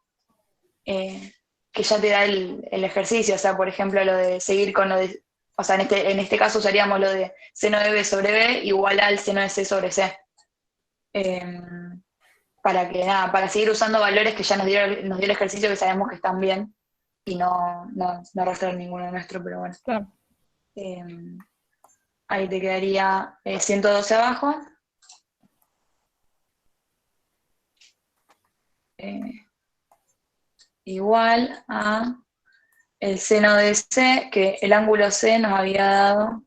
el ejercicio. O sea, por ejemplo, lo de seguir con lo de, o sea, en este caso usaríamos lo de seno de B sobre B igual al seno de C sobre C. Eh, para seguir usando valores que ya nos dio el ejercicio, que sabemos que están bien y no arrastrar ninguno nuestro, pero bueno. Claro. Eh, Ahí te quedaría 112 abajo. Igual a el seno de C, que el ángulo C nos había dado.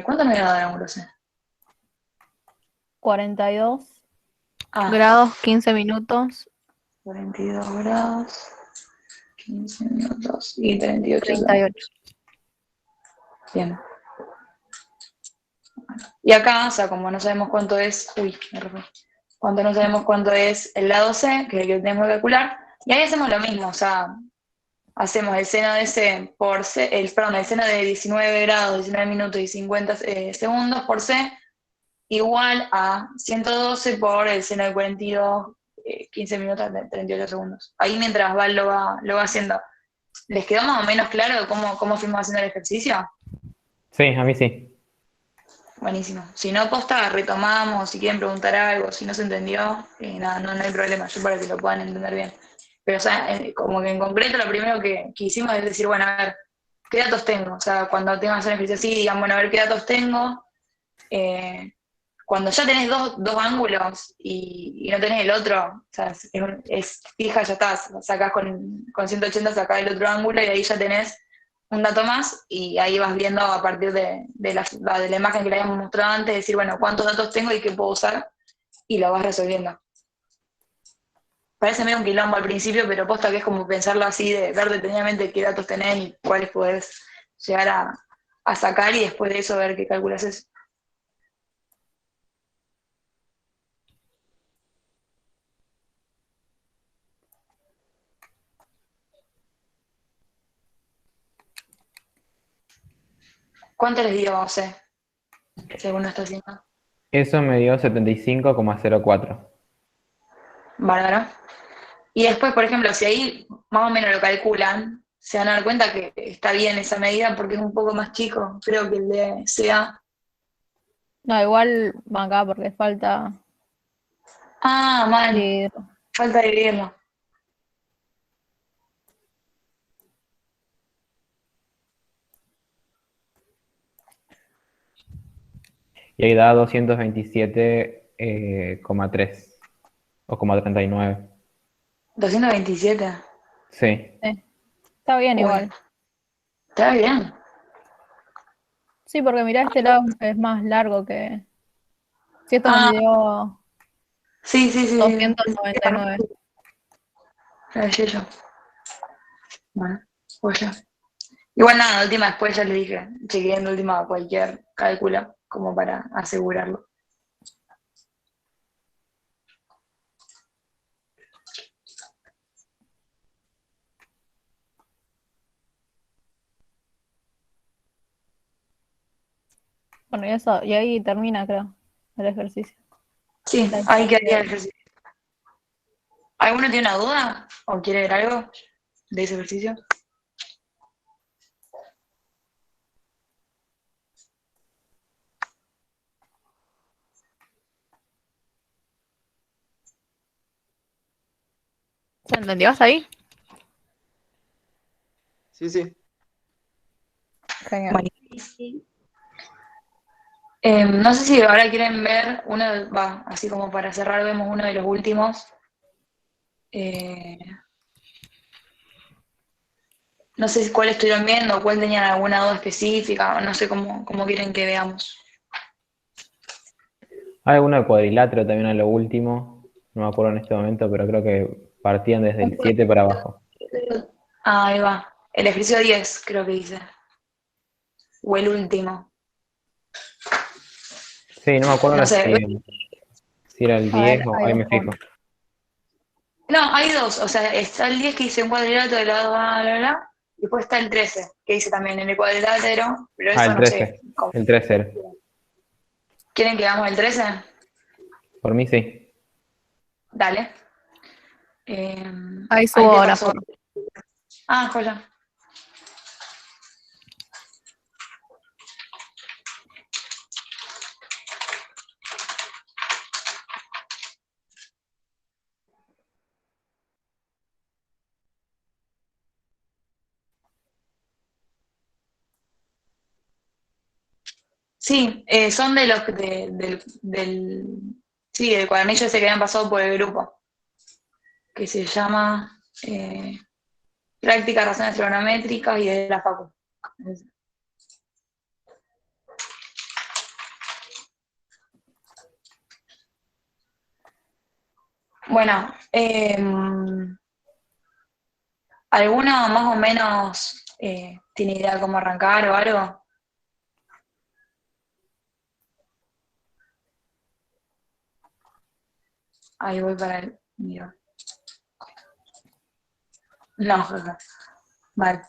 ¿Cuánto nos había dado el ángulo C? 42 Ah, grados, 15 minutos, 42 grados, 15 minutos y 38 segundos. 38. Bien. Y acá, o sea, como no sabemos cuánto es, cuánto no sabemos cuánto es el lado C, que es el que tenemos que calcular, y ahí hacemos lo mismo, o sea, hacemos el seno de C por C, el seno de 19 grados, 19 minutos y 50 segundos por C, igual a 112 por el seno de 42, 15 minutos, 38 segundos. Ahí mientras Val lo va haciendo. ¿Les quedó más o menos claro cómo fuimos haciendo el ejercicio? Sí, a mí sí. Buenísimo. Si no, posta, retomamos, si quieren preguntar algo, si no se entendió, nada, no hay problema, yo para que lo puedan entender bien. Pero, o sea, como que en concreto lo primero que hicimos es decir, bueno, a ver, ¿qué datos tengo? O sea, cuando tengas un ejercicio así, digan, bueno, a ver qué datos tengo. Cuando ya tenés dos ángulos y no tenés el otro, o sea, es fija, ya estás, sacás con 180, sacás el otro ángulo y ahí ya tenés un dato más y ahí vas viendo a partir de la imagen que le habíamos mostrado antes, decir, bueno, cuántos datos tengo y qué puedo usar y lo vas resolviendo. Parece medio un quilombo al principio, pero posta que es como pensarlo así, de ver detenidamente qué datos tenés y cuáles podés llegar a sacar y después de eso ver qué calculas es. ¿Cuánto les dio, C? Según lo está haciendo. Eso me dio 75,04. Bárbaro. Y después, por ejemplo, si ahí más o menos lo calculan, se van a dar cuenta que está bien esa medida porque es un poco más chico, creo que el de CA. No, igual van acá porque falta Ah, mal, dividir. falta dividirlo. Y ahí da 227,3 o 39. 227. Sí. Está bien Uy, igual. está bien. Sí, porque mirá, este lado es más largo que... Si esto me Ah, dio sí, sí, sí. 299. Flashé yo. Bueno, pues ya. Igual nada, de última después ya le dije, chequeé en última cualquier cálculo, como para asegurarlo. Bueno, y eso, y ahí termina, creo, el ejercicio. Sí, La ahí quedaría el distancia. ejercicio. ¿Alguno tiene una duda o quiere ver algo de ese ejercicio? ¿Se entendió hasta ahí? Sí, sí. Genial. Bueno. No sé si ahora quieren ver uno, así como para cerrar, vemos uno de los últimos. Eh, no sé cuál estuvieron viendo, cuál tenían alguna duda específica, o no sé cómo quieren que veamos. Hay uno de cuadrilátero también a lo último. No me acuerdo en este momento, pero creo que partían desde el 7 para abajo. Ah, ahí va. El ejercicio 10, creo que dice. O el último. Sí, no me acuerdo No sé. si era el A ver, 10 o ahí ahí me busco. fijo. No, hay dos. O sea, está el 10 que dice un cuadrilátero de lado A, bla, bla, bla. Y después está el 13, que dice también en el cuadrilátero, pero Ah, eso el no sé 13. cómo. El 13. ¿Quieren que hagamos el 13? Por mí sí. Dale. Eh, Ahí ahí te subo la paso. foto. Ah, joya. Sí, son de los sí, del cuadernillo ese que habían pasado por el grupo, que se llama Prácticas Razones Trigonométricas y de la Facu. Bueno, ¿alguno más o menos tiene idea cómo arrancar o algo? Ahí voy para el mío. No, jaja. Vale.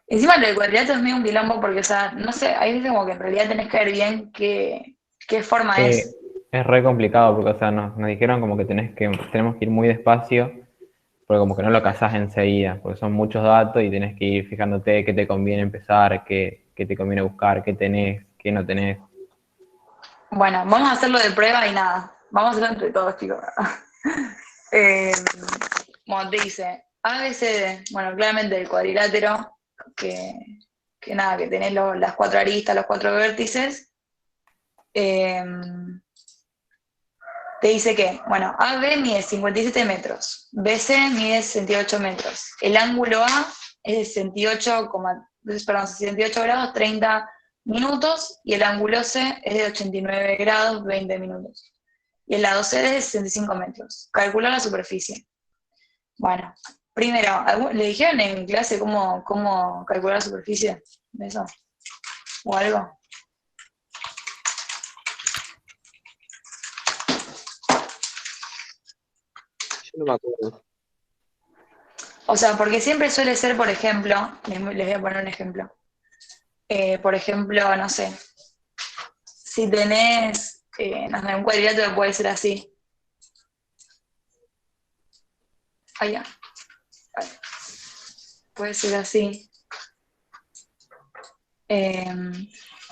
Encima lo del cuadrilátero es medio un quilombo porque, o sea, no sé, hay veces como que en realidad tenés que ver bien qué forma Eh, es. es re complicado porque, o sea, nos dijeron como que tenemos que ir muy despacio, porque como que no lo cazás enseguida, porque son muchos datos y tenés que ir fijándote qué te conviene empezar, qué te conviene buscar, qué tenés, qué no tenés. Bueno, vamos a hacerlo de prueba y nada. Vamos a hacerlo entre todos, chicos. Eh, Como te dice, ABCD, bueno, claramente el cuadrilátero, que nada, que tenés las cuatro aristas, los cuatro vértices. Eh, Te dice que, bueno, AB mide 57 metros, BC mide 68 metros. El ángulo A es de 68 grados, 30 minutos, y el ángulo C es de 89 grados, 20 minutos. Y el lado C es de 65 metros. Calcular la superficie. Bueno, primero, ¿le dijeron en clase cómo calcular la superficie de eso? ¿O algo? Yo no me acuerdo. O sea, porque siempre suele ser, por ejemplo, les voy a poner un ejemplo. Por ejemplo, no sé, si tenés, no sé, un cuadrilátero puede ser así. Allá. Puede ser así.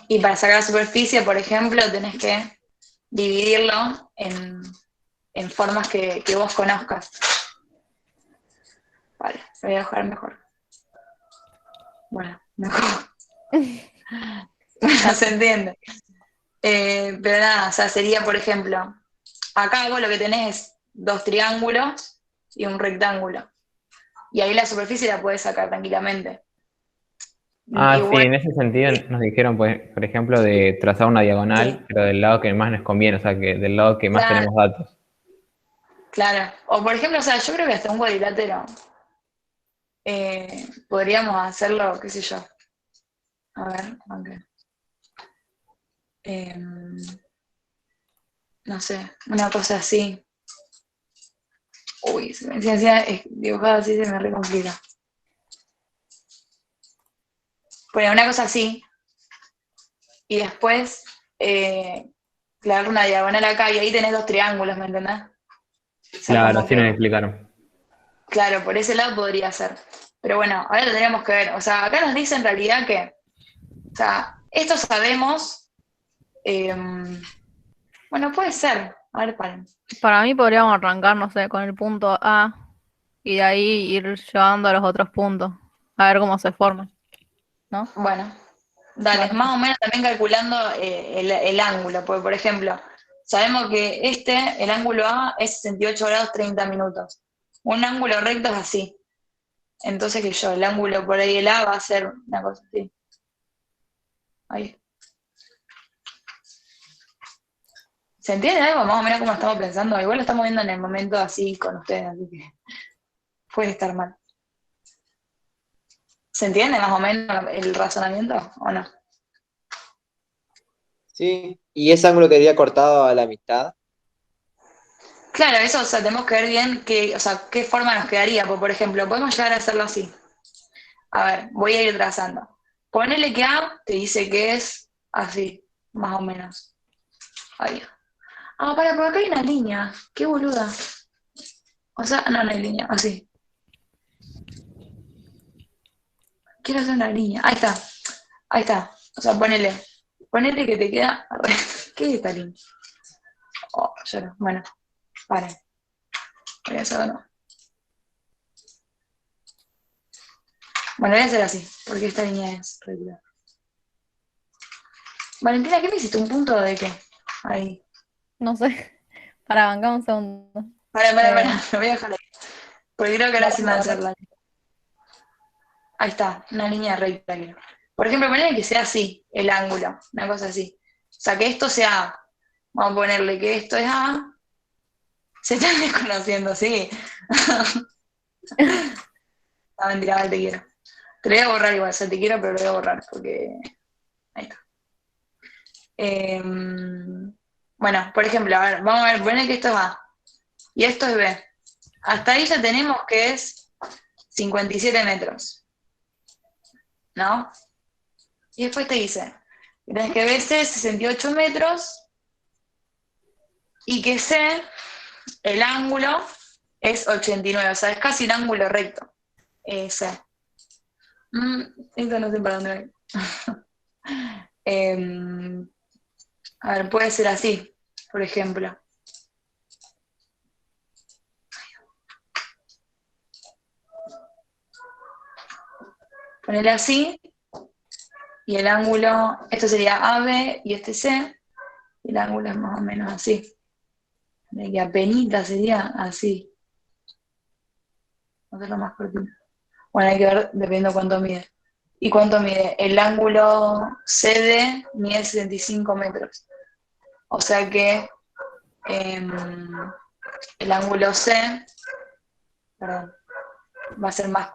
Y para sacar la superficie, por ejemplo, tenés que dividirlo en formas que vos conozcas. Vale, lo voy a dejar mejor. Bueno, mejor. Bueno, se entiende. Pero nada, o sea, sería, por ejemplo, acá vos lo que tenés es 2 triángulos y un rectángulo. Y ahí la superficie la puedes sacar tranquilamente. Ah, sí, Igual, en ese sentido nos dijeron, pues, por ejemplo, de trazar una sí, diagonal, pero del lado que más nos conviene, o sea, que del lado que más claro, tenemos datos. claro. O por ejemplo, o sea, yo creo que hasta un cuadrilátero podríamos hacerlo, qué sé yo. A ver, ok. No sé, una cosa así. Uy, si encima dibujado así se me recomplica. Bueno, una cosa así, y después clavar una diagonal acá, y ahí tenés 2 triángulos, ¿me entendés? O sea, Claro, como así nos que, explicaron. claro, por ese lado podría ser. Pero bueno, ahora tendríamos que ver. O sea, acá nos dice en realidad que, o sea, esto sabemos, eh, bueno, puede ser. A ver, paren. Para mí podríamos arrancar, no sé, con el punto A y de ahí ir llevando a los otros puntos, a ver cómo se forma, ¿no? Bueno, dale, Bueno, más o menos también calculando el ángulo, porque por ejemplo, sabemos que el ángulo A es 68 grados 30 minutos. Un ángulo recto es así. Entonces que yo, el ángulo por ahí, el A va a ser una cosa así. Ahí. ¿Se entiende algo? Más o menos como estamos pensando. Igual lo estamos viendo en el momento así con ustedes, así que puede estar mal. ¿Se entiende más o menos el razonamiento o no? Sí, y ese ángulo quedaría cortado a la mitad. Claro, eso, o sea, tenemos que ver bien qué, o sea, qué forma nos quedaría. Pues, por ejemplo, podemos llegar a hacerlo así. A ver, voy a ir trazando. Ponele que A te dice que es así, más o menos. Ahí. Ah, para, acá hay una línea. Qué boluda. O sea, no, no hay línea, así. Quiero hacer una línea. Ahí está. Ahí está. O sea, ponele que te queda. ¿Qué es esta línea? Oh, lloro. Bueno, paren. Voy a hacerlo. Bueno, voy a hacer así, porque esta línea es regular. Valentina, ¿qué me hiciste? ¿Un punto de qué? Ahí. no sé, para bancar un segundo. Para, Eh, lo voy a dejar ahí. Porque creo que ahora sí me va a hacer la. Ahí está, una línea recta. Creo. Por ejemplo, ponele que sea así, el ángulo, una cosa así. O sea, que esto sea A. Vamos a ponerle que esto es A. Se están desconociendo, sí. No, mentira, te quiero. Te lo voy a borrar igual, o sea, te quiero, pero lo voy a borrar porque. Ahí está. Bueno, por ejemplo, a ver, vamos a ver, ponele que esto es A. Y esto es B. Hasta ahí ya tenemos que es 57 metros, ¿no? Y después te dice, tenés que BC es 68 metros y que C, el ángulo, es 89, o sea, es casi un ángulo recto. C. Esto no sé para dónde va. A ver, puede ser así, por ejemplo. Ponerle así, y el ángulo, esto sería AB y este C, y el ángulo es más o menos así. De que apenita sería así. No sé lo más cortito. Bueno, hay que ver dependiendo cuánto mide. ¿Y cuánto mide? El ángulo CD mide 75 metros. O sea que el ángulo C, perdón, va a ser más,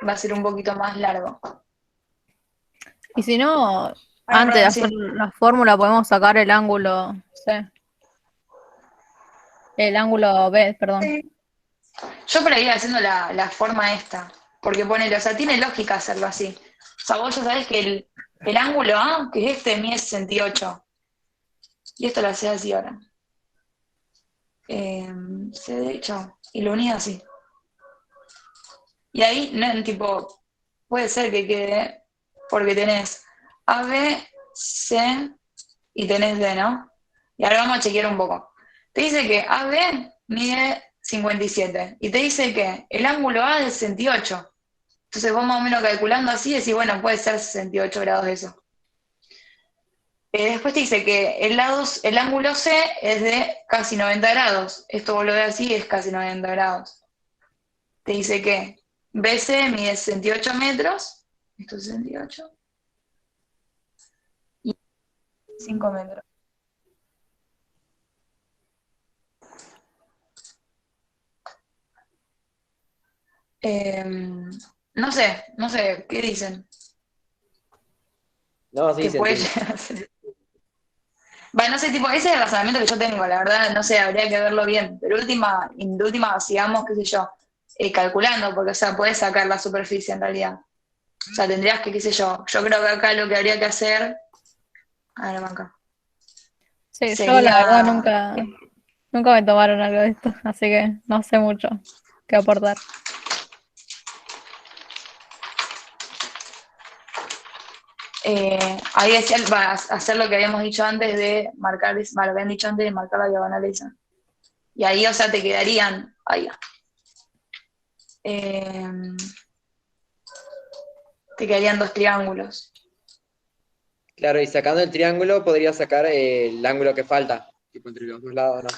va a ser un poquito más largo. y si no, Ah, antes de perdón, hacer sí. la fórmula podemos sacar el ángulo C, el ángulo B, perdón. Yo por ahí haciendo la forma esta, porque ponele, o sea, tiene lógica hacerlo así. O sea, vos ya sabés que El ángulo A, que es este, mide 68. Y esto lo hace así ahora. CD, chao. Y lo unís así. Y ahí, no, tipo, puede ser que quede, porque tenés AB, C y tenés D, ¿no? Y ahora vamos a chequear un poco. Te dice que AB mide 57 y te dice que el ángulo A es 68. Entonces vos más o menos calculando así decís, bueno, puede ser 68 grados eso. Después te dice que el ángulo C es de casi 90 grados. Esto vos lo ves así, es casi 90 grados. Te dice que BC mide 68 metros, esto es 68, y 5 metros. No sé, ¿qué dicen? No, sí, Que se puede entiende. llegar a ser. Bueno, no sé, tipo, ese es el razonamiento que yo tengo, la verdad, no sé, habría que verlo bien. Pero de última, sigamos, qué sé yo, calculando, porque, o sea, podés sacar la superficie en realidad. O sea, tendrías que, qué sé yo creo que acá lo que habría que hacer, a ver, acá, Sí, yo la sería, verdad nunca me tomaron algo de esto, así que no sé mucho qué aportar. ahí decía, hacer lo que habíamos dicho antes de marcar, lo habían dicho antes de marcar la diagonal esa. Y ahí, o sea, te quedarían, ahí, eh, te quedarían dos triángulos. Claro, y sacando el triángulo podría sacar el ángulo que falta, tipo entre los dos lados, ¿no?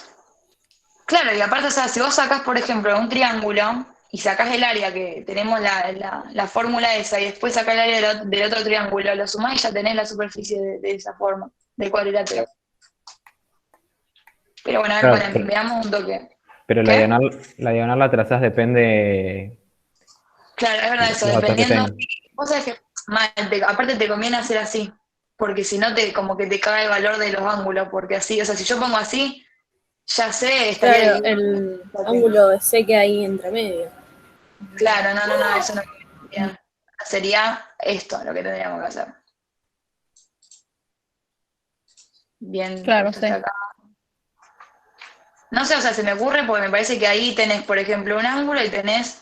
Claro, y aparte, o sea, si vos sacás, por ejemplo, un triángulo y sacás el área que tenemos la fórmula esa y después sacás el área del otro triángulo, lo sumás y ya tenés la superficie de esa forma, del cuadrilátero. Pero bueno, a ver, Claro, bueno, veamos un toque. pero ¿Qué? la diagonal la trazás depende Claro, es verdad eso, los datos que dependiendo. tengas. Vos sabés que, aparte te conviene hacer así, porque si no como que te cae el valor de los ángulos, porque así, o sea, si yo pongo así, ya sé, estaría Claro, dividido. el ángulo de C que hay entre medio. Claro, no, eso no bien. Sería esto lo que tendríamos que hacer. Bien Claro, puesto sí. hasta acá. No sé, o sea, se me ocurre porque me parece que ahí tenés, por ejemplo, un ángulo y tenés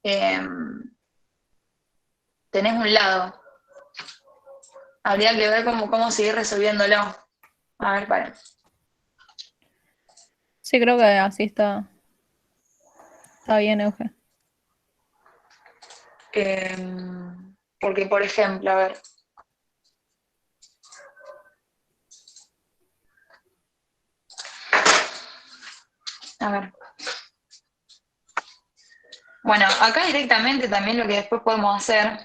un lado. Habría que ver cómo seguir resolviéndolo. A ver, para. Sí, creo que así está bien, Euge. Porque, por ejemplo, a ver. Bueno, acá directamente también lo que después podemos hacer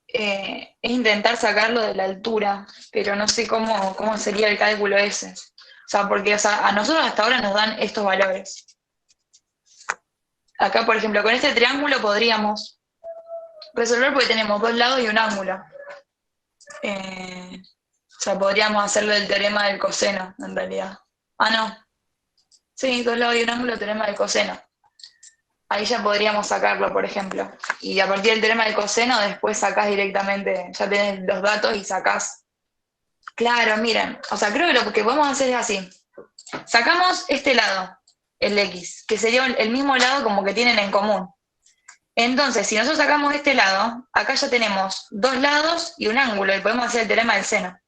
es intentar sacarlo de la altura, pero no sé cómo sería el cálculo ese. O sea, porque o sea, a nosotros hasta ahora nos dan estos valores. Acá, por ejemplo, con este triángulo podríamos resolver porque tenemos dos lados y un ángulo. O sea, podríamos hacerlo del teorema del coseno, en realidad. Ah, no. Sí, dos lados y un ángulo, teorema del coseno. Ahí ya podríamos sacarlo, por ejemplo. Y a partir del teorema del coseno, después sacás directamente, ya tenés los datos y sacás. Claro, miren, o sea, creo que lo que podemos hacer es así. Sacamos este lado, el X, que sería el mismo lado como que tienen en común. Entonces, si nosotros sacamos este lado, acá ya tenemos dos lados y un ángulo, y podemos hacer el teorema del seno.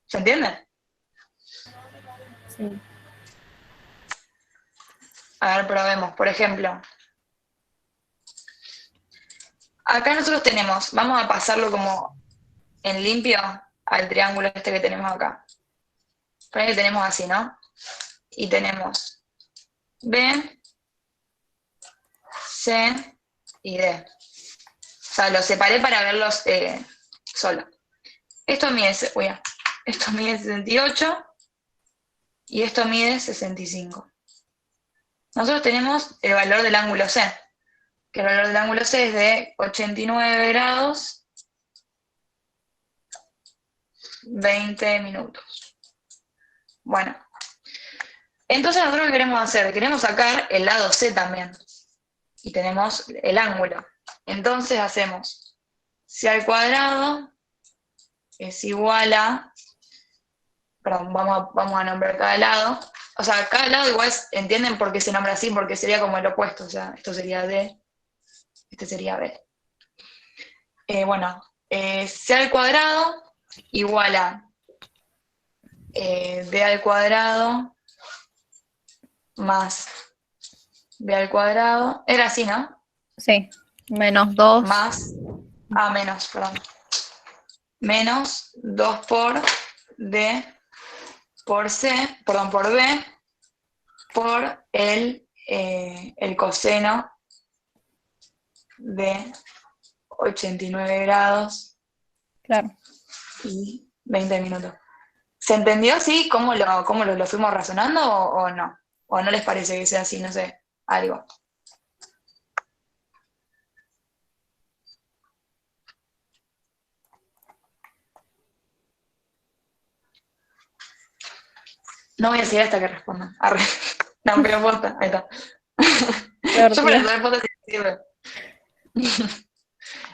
¿Se entiende? Sí. A ver, probemos. Por ejemplo, acá nosotros tenemos, vamos a pasarlo como en limpio al triángulo este que tenemos acá. Por ahí que tenemos así, ¿no? Y tenemos B, C y D. O sea, los separé para verlos solo. Esto mide 68 y esto mide 65. Nosotros tenemos el valor del ángulo C, que el valor del ángulo C es de 89 grados 20 minutos. Bueno, entonces nosotros ¿qué queremos hacer? Queremos sacar el lado C también. Y tenemos el ángulo. Entonces hacemos C al cuadrado es igual a, perdón, vamos a nombrar cada lado. O sea, cada lado igual entienden por qué se nombra así, porque sería como el opuesto. O sea, esto sería D, este sería B. C al cuadrado igual a B al cuadrado más B al cuadrado. Era así, ¿no? Sí. Menos 2. Más, menos, perdón. Menos 2 por D por C, perdón, por B, por el coseno de 89 grados Claro. y 20 minutos. ¿Se entendió así cómo lo fuimos razonando o no? ¿O no les parece que sea así, no sé, algo? No voy a seguir hasta que respondan. Arre. No, pero posta, ahí está. Yo para saber posta sí sirve.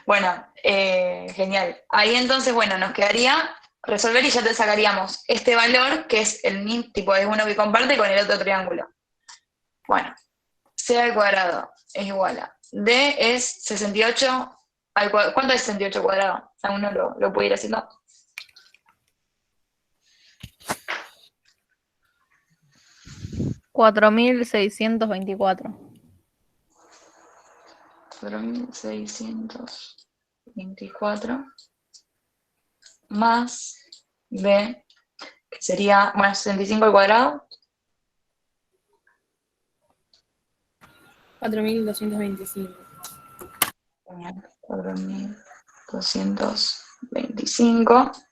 Bueno, genial. Ahí entonces, bueno, nos quedaría resolver y ya te sacaríamos este valor, que es el mismo tipo de uno que comparte con el otro triángulo. Bueno, C al cuadrado es igual a D es 68 al cuadrado. ¿Cuánto es 68 al cuadrado? ¿Alguno lo puede ir haciendo? $4.624. 4.624 más B, que sería, bueno, 65 al cuadrado. 4.225. 4.225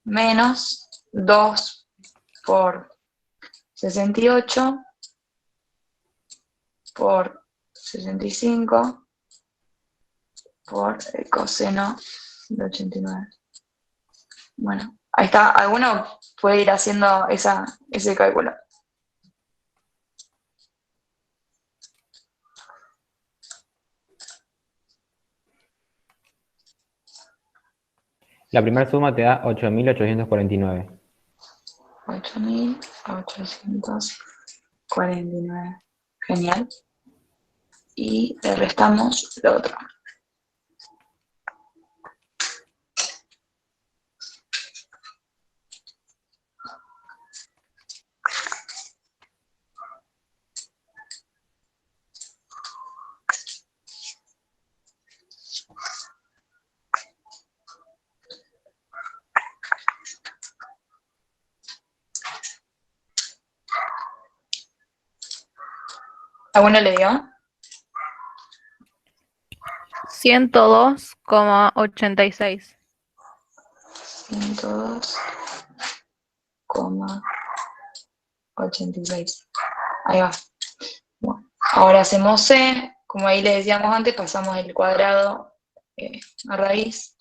menos 2 por 68 por 65 por el coseno de 89. Bueno, ahí está. ¿Alguno puede ir haciendo ese cálculo? La primera suma te da 8.849. 8.849. Genial. Y le restamos lo otro. ¿Alguno le dio? 102,86. 102,86. Ahí va. Bueno, ahora hacemos C, como ahí le decíamos antes, pasamos el cuadrado a raíz.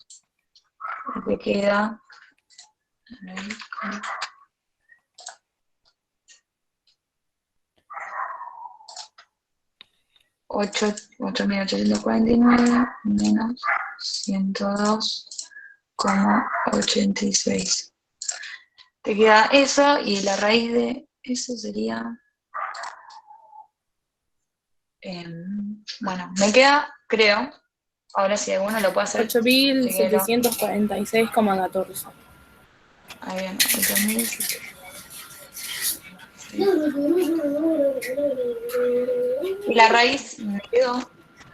Te queda 8.849 menos 102,86. Te queda eso y la raíz de eso sería... bueno, me queda, creo, ahora si alguno lo puede hacer. 8.746,14. Ahí bien, 8.000. Y la raíz me quedó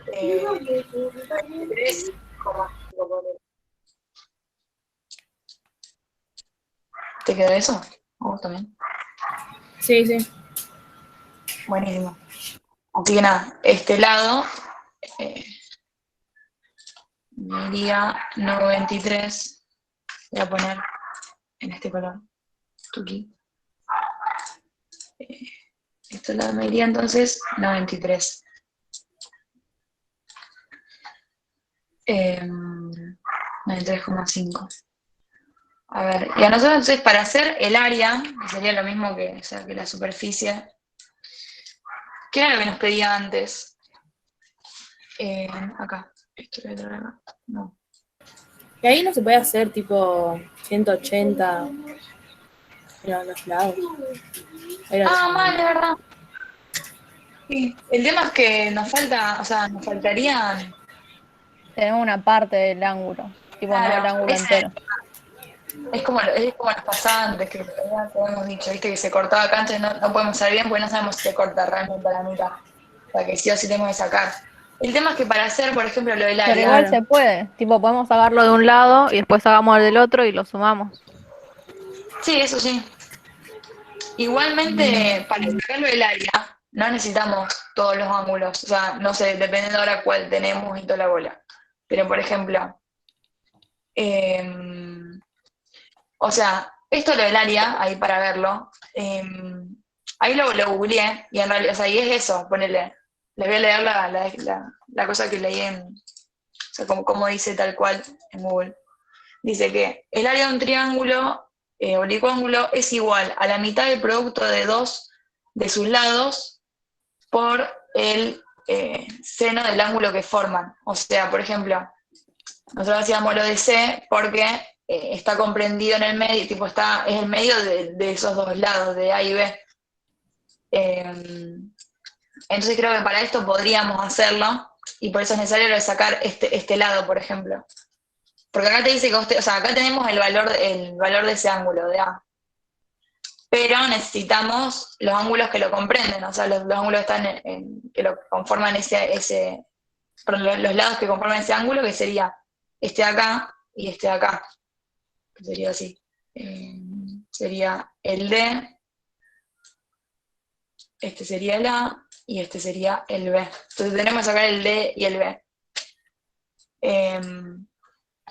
3,5. ¿Te quedó eso? ¿A vos también? Sí, sí. Buenísimo. Así que nada, este lado me iría 93. Voy a poner en este color. Tuki. Este lado me iría entonces 93. 93,5. A ver, y a nosotros entonces para hacer el área, que sería lo mismo que, o sea, que la superficie, ¿qué era lo que nos pedía antes? Acá. Esto lo voy a traer acá. No. Y ahí no se puede hacer tipo 180 a los lados. Mal, de verdad. Sí. El tema es que nos falta, o sea, nos faltarían. Tenemos una parte del ángulo, tipo no el Claro, ángulo entero. es como las pasantes que ya te hemos dicho, viste, que se cortaba acá, entonces no podemos saber bien porque no sabemos si se corta realmente a la mitad. O sea, que sí o sí tenemos que sacar. El tema es que para hacer, por ejemplo, lo del Pero área. igual se puede, tipo podemos sacarlo de un lado y después sacamos el del otro y lo sumamos. Sí, eso sí. Igualmente, para sacarlo del área, no necesitamos todos los ángulos. O sea, no sé, dependiendo ahora cuál tenemos y toda la bola. Pero, por ejemplo, o sea, esto lo del área, ahí para verlo, ahí lo googleé y en realidad, o sea, y es eso, ponele. Les voy a leer la cosa que leí o sea, como dice tal cual en Google. Dice que el área de un triángulo oblicuángulo es igual a la mitad del producto de dos de sus lados por el seno del ángulo que forman. O sea, por ejemplo, nosotros hacíamos lo de C porque está comprendido en el medio, tipo es el medio de esos dos lados, de A y B. Entonces creo que para esto podríamos hacerlo y por eso es necesario lo de sacar este lado, por ejemplo. Porque acá te dice que o sea, acá tenemos el valor de ese ángulo, de A. Pero necesitamos los ángulos que lo comprenden, o sea, los ángulos que están que lo conforman perdón, los lados que conforman ese ángulo, que sería este de acá y este de acá, que sería así. Sería el D, este sería el A y este sería el B. Entonces tenemos que sacar el D y el B.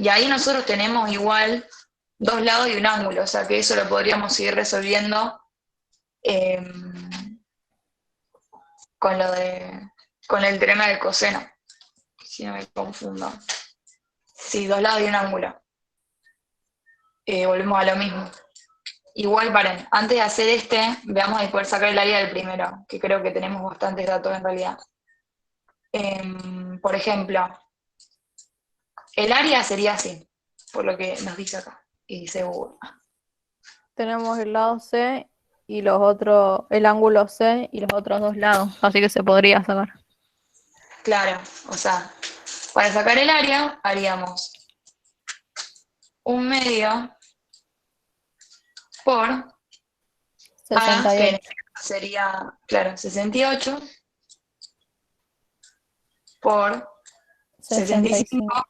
Y ahí nosotros tenemos igual dos lados y un ángulo, o sea que eso lo podríamos seguir resolviendo con el teorema del coseno, si no me confundo. Sí, dos lados y un ángulo. Volvemos a lo mismo. Igual, paren, antes de hacer veamos de poder sacar el área del primero, que creo que tenemos bastantes datos en realidad. Por ejemplo, el área sería así, por lo que nos dice acá, y dice Google. Tenemos el lado C y los otros, el ángulo C y los otros dos lados, así que se podría sacar. Claro, o sea, para sacar el área haríamos un medio por A, que 68. sería, claro, 68 por 65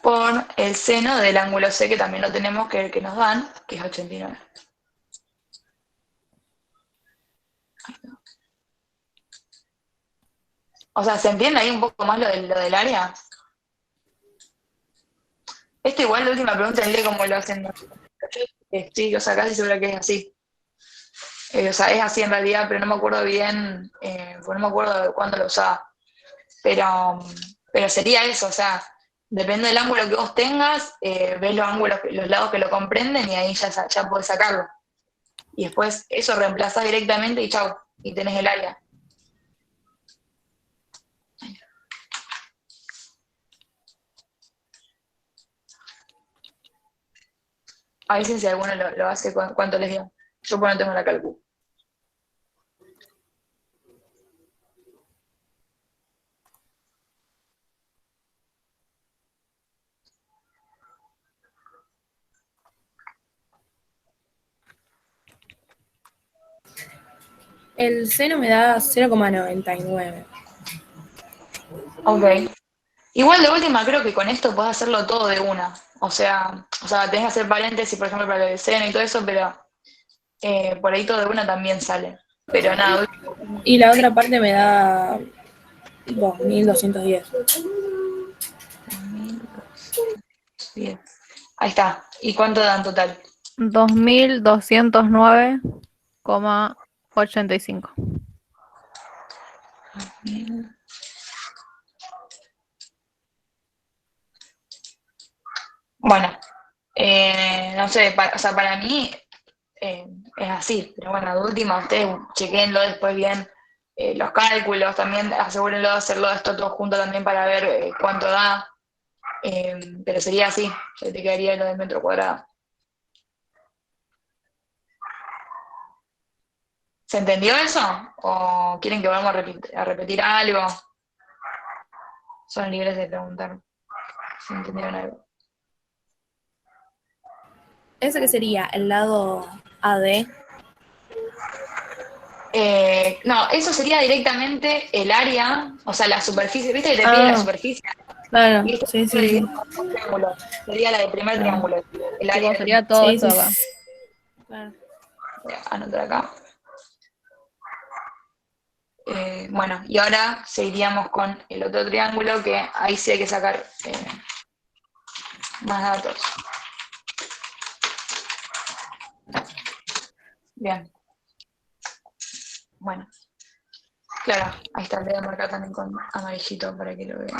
por el seno del ángulo C, que también lo tenemos, que es el que nos dan, que es 89. O sea, ¿se entiende ahí un poco más lo del área? Esto igual la última pregunta es cómo lo hacen. Sí, o sea, casi seguro que es así. O sea, es así en realidad, pero no me acuerdo bien, porque no me acuerdo de cuándo lo usaba. Pero sería eso, o sea, depende del ángulo que vos tengas, ves los ángulos, los lados que lo comprenden y ahí ya podés sacarlo. Y después eso reemplazás directamente y chau, y tenés el área. A ver si alguno lo hace, ¿cuánto les dio? Yo por no tengo la calcu. El seno me da 0,99. Ok. Igual de última creo que con esto podés hacerlo todo de una. O sea, tenés que hacer paréntesis, por ejemplo, para el seno y todo eso, pero por ahí todo de una también sale. Pero nada, Y la otra parte me da 2210. 10. Ahí está. ¿Y cuánto da en total? 2209,85. Bueno, no sé, o sea, para mí es así, pero bueno, de última ustedes chequenlo después bien los cálculos, también asegúrenlo de hacerlo esto todo junto también para ver cuánto da. Pero sería así, se te quedaría lo del metro cuadrado. ¿Se entendió eso? ¿O quieren que volvamos a repetir algo? Son libres de preguntar si entendieron algo. ¿Ese que sería el lado AD? No, eso sería directamente el área, o sea, la superficie. ¿Viste que te pide la superficie? Claro, Y esto sí, se divide sí. en triángulo. Sería la del primer triángulo. El Tipo, área sería todo Sí, esto sí, acá. Claro. voy a anotar acá. Bueno, y ahora seguiríamos con el otro triángulo, que ahí sí hay que sacar más datos. Bien. Bueno. Claro, ahí está, le voy a marcar también con amarillito para que lo vean.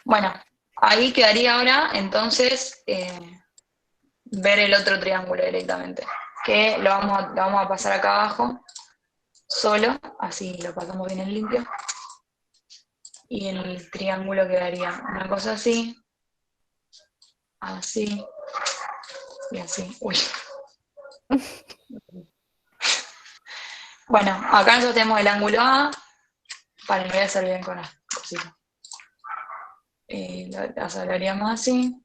Bueno, ahí quedaría ahora entonces ver el otro triángulo directamente, que lo vamos a pasar acá abajo, solo, así lo pasamos bien en limpio. Y el triángulo quedaría una cosa así, así, y así. Uy. Bueno, acá nosotros tenemos el ángulo A, para que me voy a hacer bien con las cositas. Las hablaríamos así.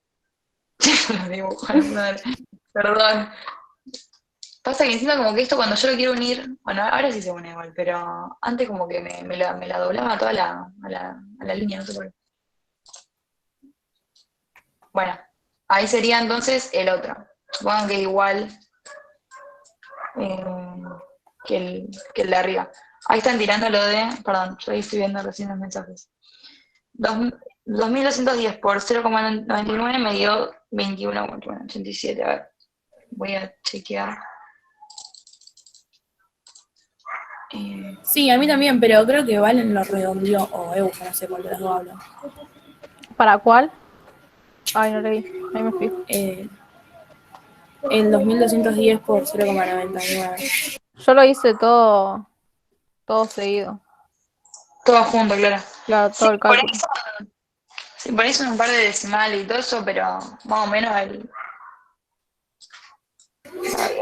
Los dibujos, no, perdón. Pasa que encima como que esto cuando yo lo quiero unir, bueno, ahora sí se une igual, pero antes como que me la doblaba toda a la línea, no sé por qué. Bueno, ahí sería entonces el otro. Supongan que igual que el de arriba. Ahí están tirando lo de, perdón, yo ahí estoy viendo recién los mensajes. 2210 por 0,99 me dio 21,87. A ver, voy a chequear. Sí, a mí también, pero creo que Valen lo redondeó, o Euge, no sé cuál de las dos hablo. ¿Para cuál? Ay, no leí. Ahí me fijo. El 2210 por 0,99. Yo lo hice todo seguido. Todo junto, claro. Claro, Sí, todo el por cálculo. eso, sí, por eso un par de decimales y todo eso, pero más o menos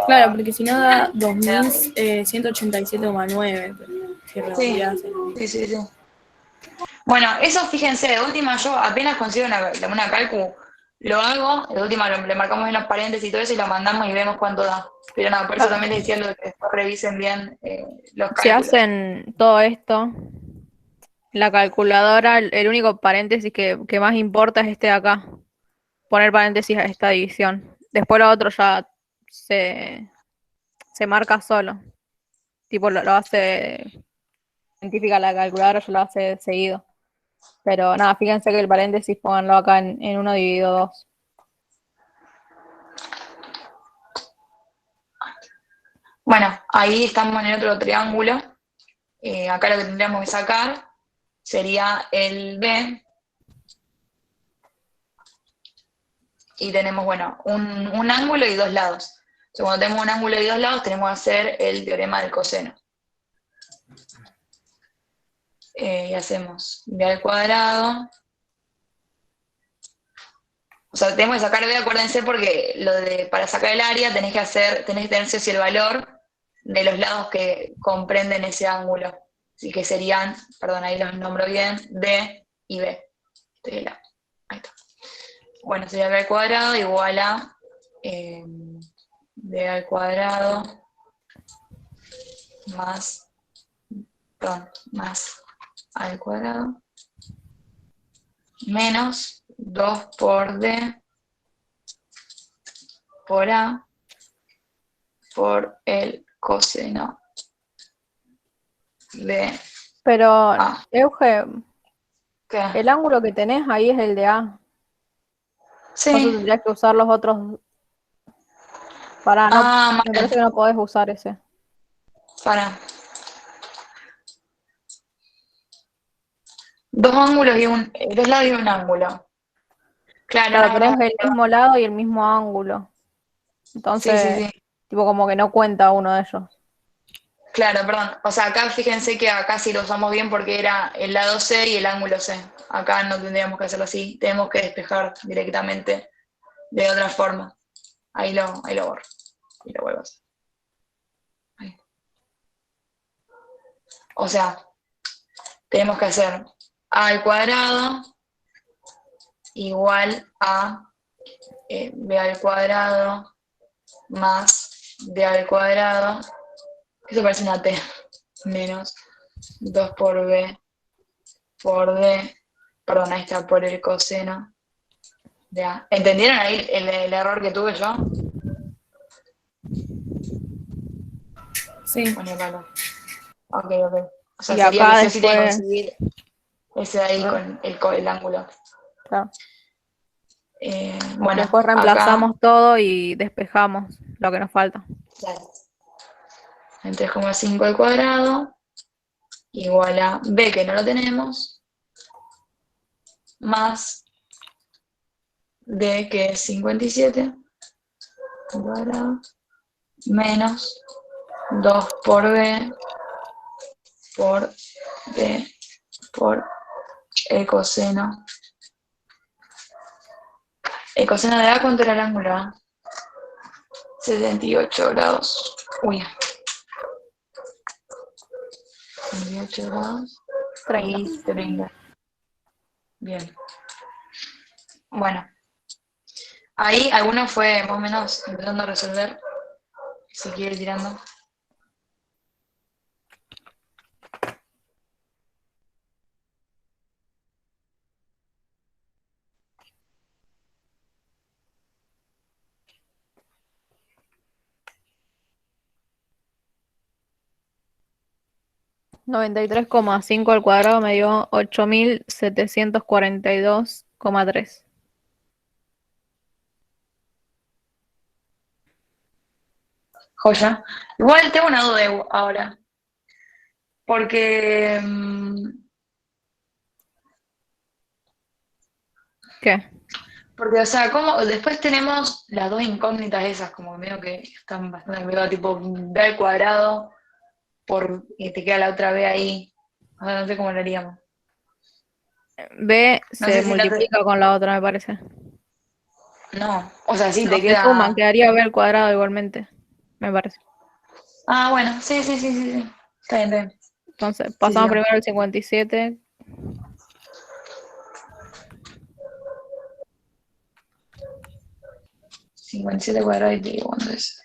Claro, porque si no da 2187,9. Si redondeas. sí. Bueno, eso fíjense, de última yo apenas consigo una cálculo, lo hago, de última le marcamos en los paréntesis y todo eso y lo mandamos y vemos cuánto da. Pero no, por eso también les decía lo que después revisen bien los Si cálculos. hacen todo esto, la calculadora, el único paréntesis que más importa es este de acá. Poner paréntesis a esta división. Después lo otro ya se marca solo. Tipo, lo hace científica la calculadora, ya lo hace seguido. Pero nada, fíjense que el paréntesis pónganlo acá en 1 dividido 2. Bueno, ahí estamos en el otro triángulo. Acá lo que tendríamos que sacar sería el B. Y tenemos, bueno, un ángulo y dos lados. Entonces, cuando tenemos un ángulo y dos lados, tenemos que hacer el teorema del coseno. Y hacemos B al cuadrado. O sea, tenemos que sacar B, acuérdense, porque para sacar el área tenés que tener sí o sí el valor de los lados que comprenden ese ángulo. Así que serían, perdón, ahí los nombro bien, D y B. Ahí está. Bueno, sería B al cuadrado igual a B al cuadrado más al cuadrado menos 2 por D por A por el coseno de Pero, A. Euge, ¿Qué? el ángulo que tenés ahí es el de A. Sí. Entonces tendrías que usar los otros. Para, no, me parece que no podés usar ese. Para. Dos ángulos y dos lados y un ángulo. Claro, Claro, no, tenés el mismo lado y el mismo ángulo. sí. Entonces, Tipo, como que no cuenta uno de ellos. Claro, perdón. O sea, acá fíjense que acá sí lo usamos bien porque era el lado C y el ángulo C. Acá no tendríamos que hacerlo así. Tenemos que despejar directamente de otra forma. Ahí lo borro. Y lo vuelvo a hacer. Ahí. O sea, tenemos que hacer a al cuadrado igual a b al cuadrado más d al cuadrado. Eso parece una t. Menos 2 por b por d. Perdón, ahí está, por el coseno de a. ¿Entendieron ahí el error que tuve yo? Sí. Bueno, claro. Ok. O sea, Y sería acá que sí o sí tiene que después, conseguir ese de ahí con el ángulo. claro, Bueno, después acá, reemplazamos todo y despejamos lo que nos falta. claro, en 3,5 al cuadrado igual a b, que no lo tenemos, más d, que es 57 al cuadrado, menos 2 por b por d por el coseno. El coseno de a, ¿cuánto era el ángulo a? 78 grados. Uy. 78 grados 30. y 30. Bien. Bueno, ahí alguno fue más o menos intentando resolver. Si quiere ir tirando. Noventa y tres coma cinco al cuadrado me dio 8742,3. Joya. Igual tengo una duda ahora. Porque. ¿Qué? Porque, o sea, como después tenemos las dos incógnitas esas, como que medio que están bastante pegadas, tipo b al cuadrado, y te queda la otra b ahí. O sea, no sé cómo lo haríamos. B No se sé si no te. multiplica con la otra, me parece. No, o sea, sí, No, te se suman, queda. quedaría B al cuadrado igualmente, me parece. Ah, bueno, sí. Está bien. Entonces, Sí, pasamos no. primero al 57. 57 cuadrado y digo, ¿cuánto es?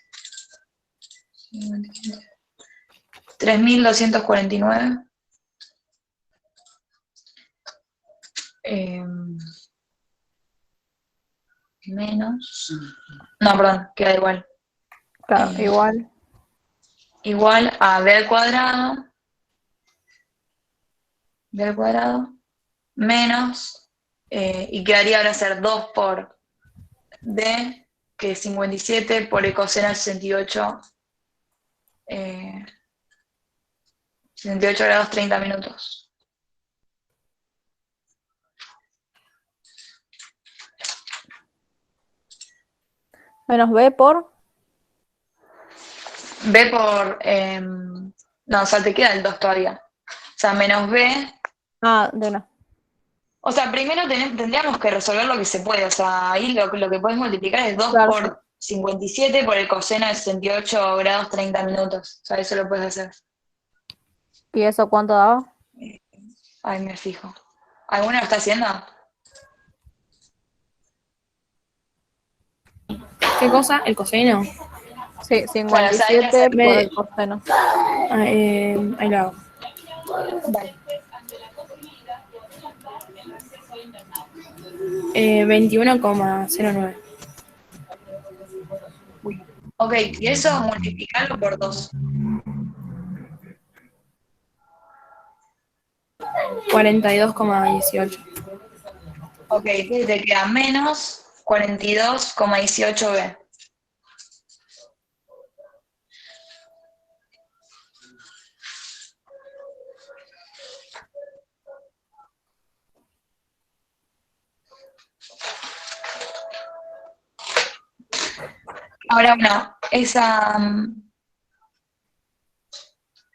3249. Menos. No, perdón, queda igual. Claro, Eh, igual. Igual a b al cuadrado. B al cuadrado. Menos. Y quedaría ahora ser 2 por d, que es 57 por el coseno de 68. 68 grados 30 minutos. Menos B por. B por. No, o sea, te queda el 2 todavía. O sea, menos b. Ah, de una. O sea, primero tendríamos que resolver lo que se puede. O sea, ahí lo que puedes multiplicar es 2 Claro, sí. por 57 por el coseno de 68 grados 30 minutos. O sea, eso lo puedes hacer. ¿Y eso cuánto daba? Ahí me fijo. ¿Alguno lo está haciendo? ¿Qué cosa? ¿El coseno? Sí, Claro, o sea, hay que 57 hacer. por B, el coseno. ahí lo hago. Dale. 21,09. Ok, y eso multiplicarlo por 2. 42,18. Ok, entonces te queda menos 42,18b. Ahora, bueno,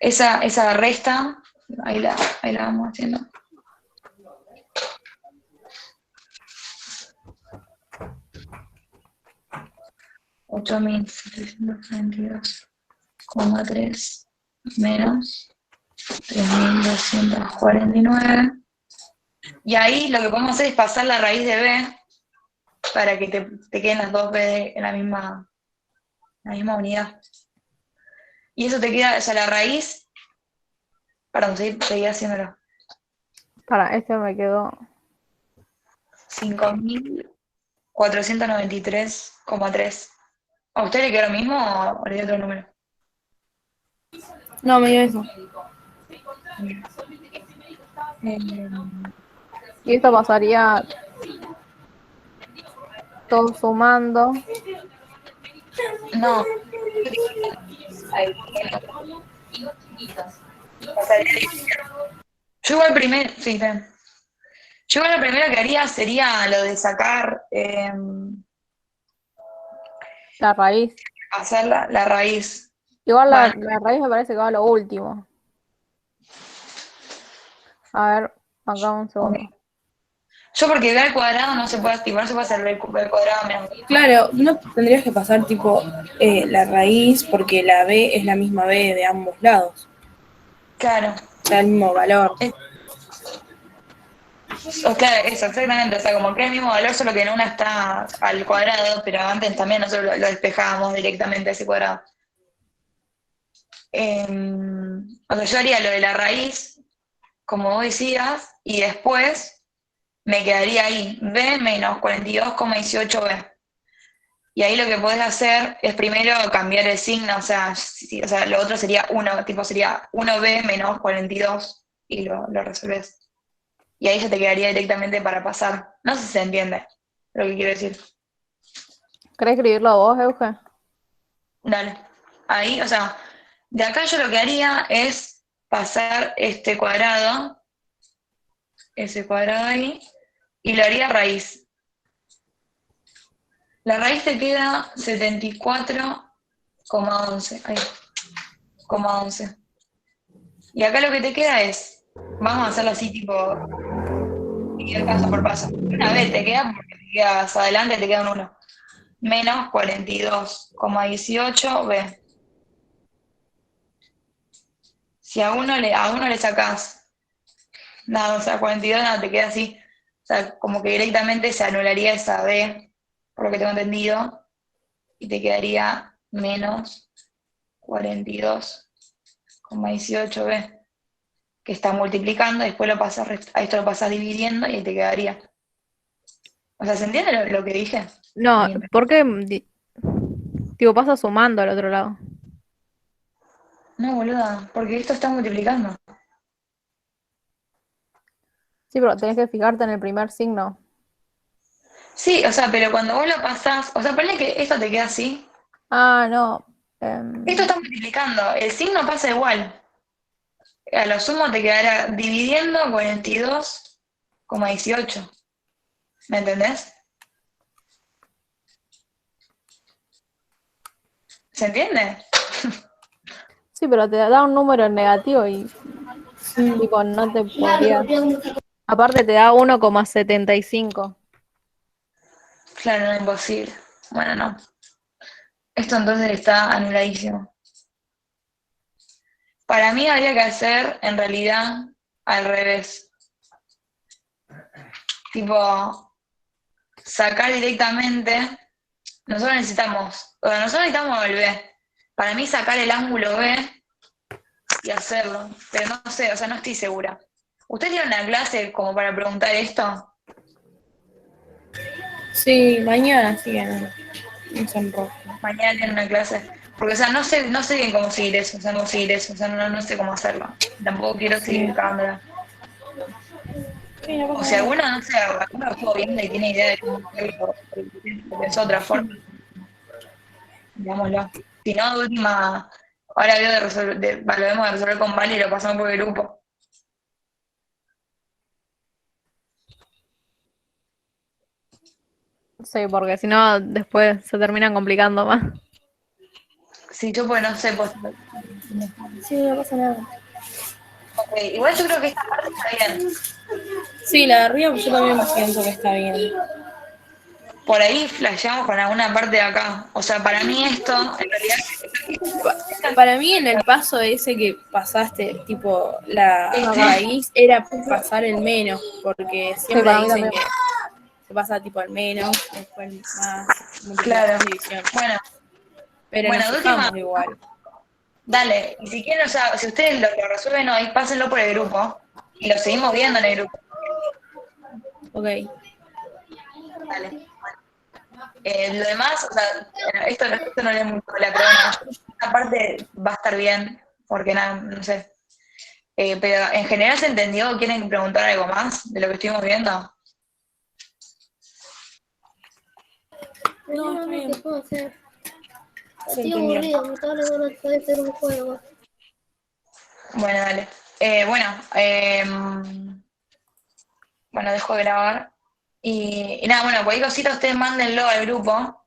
esa resta, ahí la vamos haciendo. $8.732,3 menos 3.249. Y ahí lo que podemos hacer es pasar la raíz de b para que te queden las dos b en la misma unidad. Y eso te queda, o sea, la raíz, perdón, seguí haciéndolo. Para, este me quedó. 5.493,3. ¿A usted le quedó lo mismo o le dio otro número? No, me dio eso. Y esto pasaría todo sumando. No. Yo igual primero, sí, bien. Yo igual lo primero que haría sería lo de sacar, La raíz. hacer la raíz. Igual Bueno, la raíz me parece que va a lo último. A ver, acá un segundo. ok. Yo porque b al cuadrado no se puede activar, no se puede hacer b al cuadrado menos. Claro, no tendrías que pasar tipo la raíz porque la B es la misma B de ambos lados. Claro. O sea, el mismo valor. O claro, eso, exactamente. O sea, como que es el mismo valor, solo que en una está al cuadrado, pero antes también nosotros lo despejábamos directamente a ese cuadrado. O sea, yo haría lo de la raíz, como vos decías, y después me quedaría ahí, b menos 42,18b. Y ahí lo que podés hacer es primero cambiar el signo, o sea, o sea lo otro sería 1, tipo sería 1b menos 42, y lo resolvés. Y ahí ya te quedaría directamente para pasar. No sé si se entiende lo que quiero decir. ¿Querés escribirlo vos, Euge? Dale. Ahí, o sea, de acá yo lo que haría es pasar ese cuadrado ahí, y lo haría raíz. La raíz te queda 74,11. Ahí, 11. Y acá lo que te queda es, vamos a hacerlo así tipo, ir paso por paso. Una vez te queda, porque te quedas adelante, te queda un 1. Menos 42,18b. Si a uno le sacás nada, o sea, 42, nada, te queda así. O sea, como que directamente se anularía esa b, por lo que tengo entendido, y te quedaría menos 42,18b, que está multiplicando, después a esto lo pasas dividiendo y ahí te quedaría. O sea, ¿se entiende lo que dije? No, ¿por qué? Tipo, pasa sumando al otro lado. No, boluda, porque esto está multiplicando. Sí, pero tenés que fijarte en el primer signo. Sí, o sea, pero cuando vos lo pasás, o sea, ponle que esto te queda así. Ah, no. Esto está multiplicando, el signo pasa igual. A lo sumo te quedará dividiendo 42,18. ¿Me entendés? ¿Se entiende? Sí, pero te da un número negativo y tipo, no te podría. Aparte te da 1,75. Claro, no, imposible. Bueno, no. Esto entonces está anuladísimo. Para mí habría que hacer, en realidad, al revés. Tipo, sacar directamente. Nosotros necesitamos el B. Para mí sacar el ángulo B y hacerlo. Pero no sé, o sea, no estoy segura. ¿Usted tiene una clase como para preguntar esto? Sí, mañana sí, en San Roque. Mañana tiene una clase. Porque, o sea, no sé bien cómo seguir eso, o sea, o sea, no sé cómo hacerlo. Tampoco quiero seguir cagándola. Sí, no O pasa si nada. alguno, no sé, alguno lo estuvo viendo y tiene idea de cómo hacerlo, o pensó de otra forma, digámoslo. Si no, de última, ahora veo lo vemos de resolver con Vale y lo pasamos por el grupo. Sí, porque si no, después se terminan complicando más. Sí, yo pues no sé, pues. Sí, no pasa nada. Ok, igual yo creo que esta parte está bien. Sí, la de arriba yo también pienso que está bien. Por ahí flasheamos con alguna parte de acá. O sea, para mí esto, en realidad, Para mí en el paso ese que pasaste, tipo, la Este. raíz era pasar el menos, porque siempre para mí dicen también. que se pasa tipo al menos, después el más, Claro. multiplicación, división. Bueno, Pero bueno, nos de última, fijamos igual. dale. Y si quieren, o sea, si ustedes lo resuelven hoy, pásenlo por el grupo. Y lo seguimos viendo en el grupo. Ok. Dale. Lo demás, o sea, esto no le mucho la pero bueno, esta parte va a estar bien, porque nada, no sé. Pero en general se entendió, ¿quieren preguntar algo más de lo que estuvimos viendo? No, está No, bien. ¿qué puedo hacer? Se Estoy entendió. aburrido, me estaba ganas de hacer un juego. Bueno, dale. Bueno, dejo de grabar. Y nada, bueno, cualquier cosita ustedes mándenlo al grupo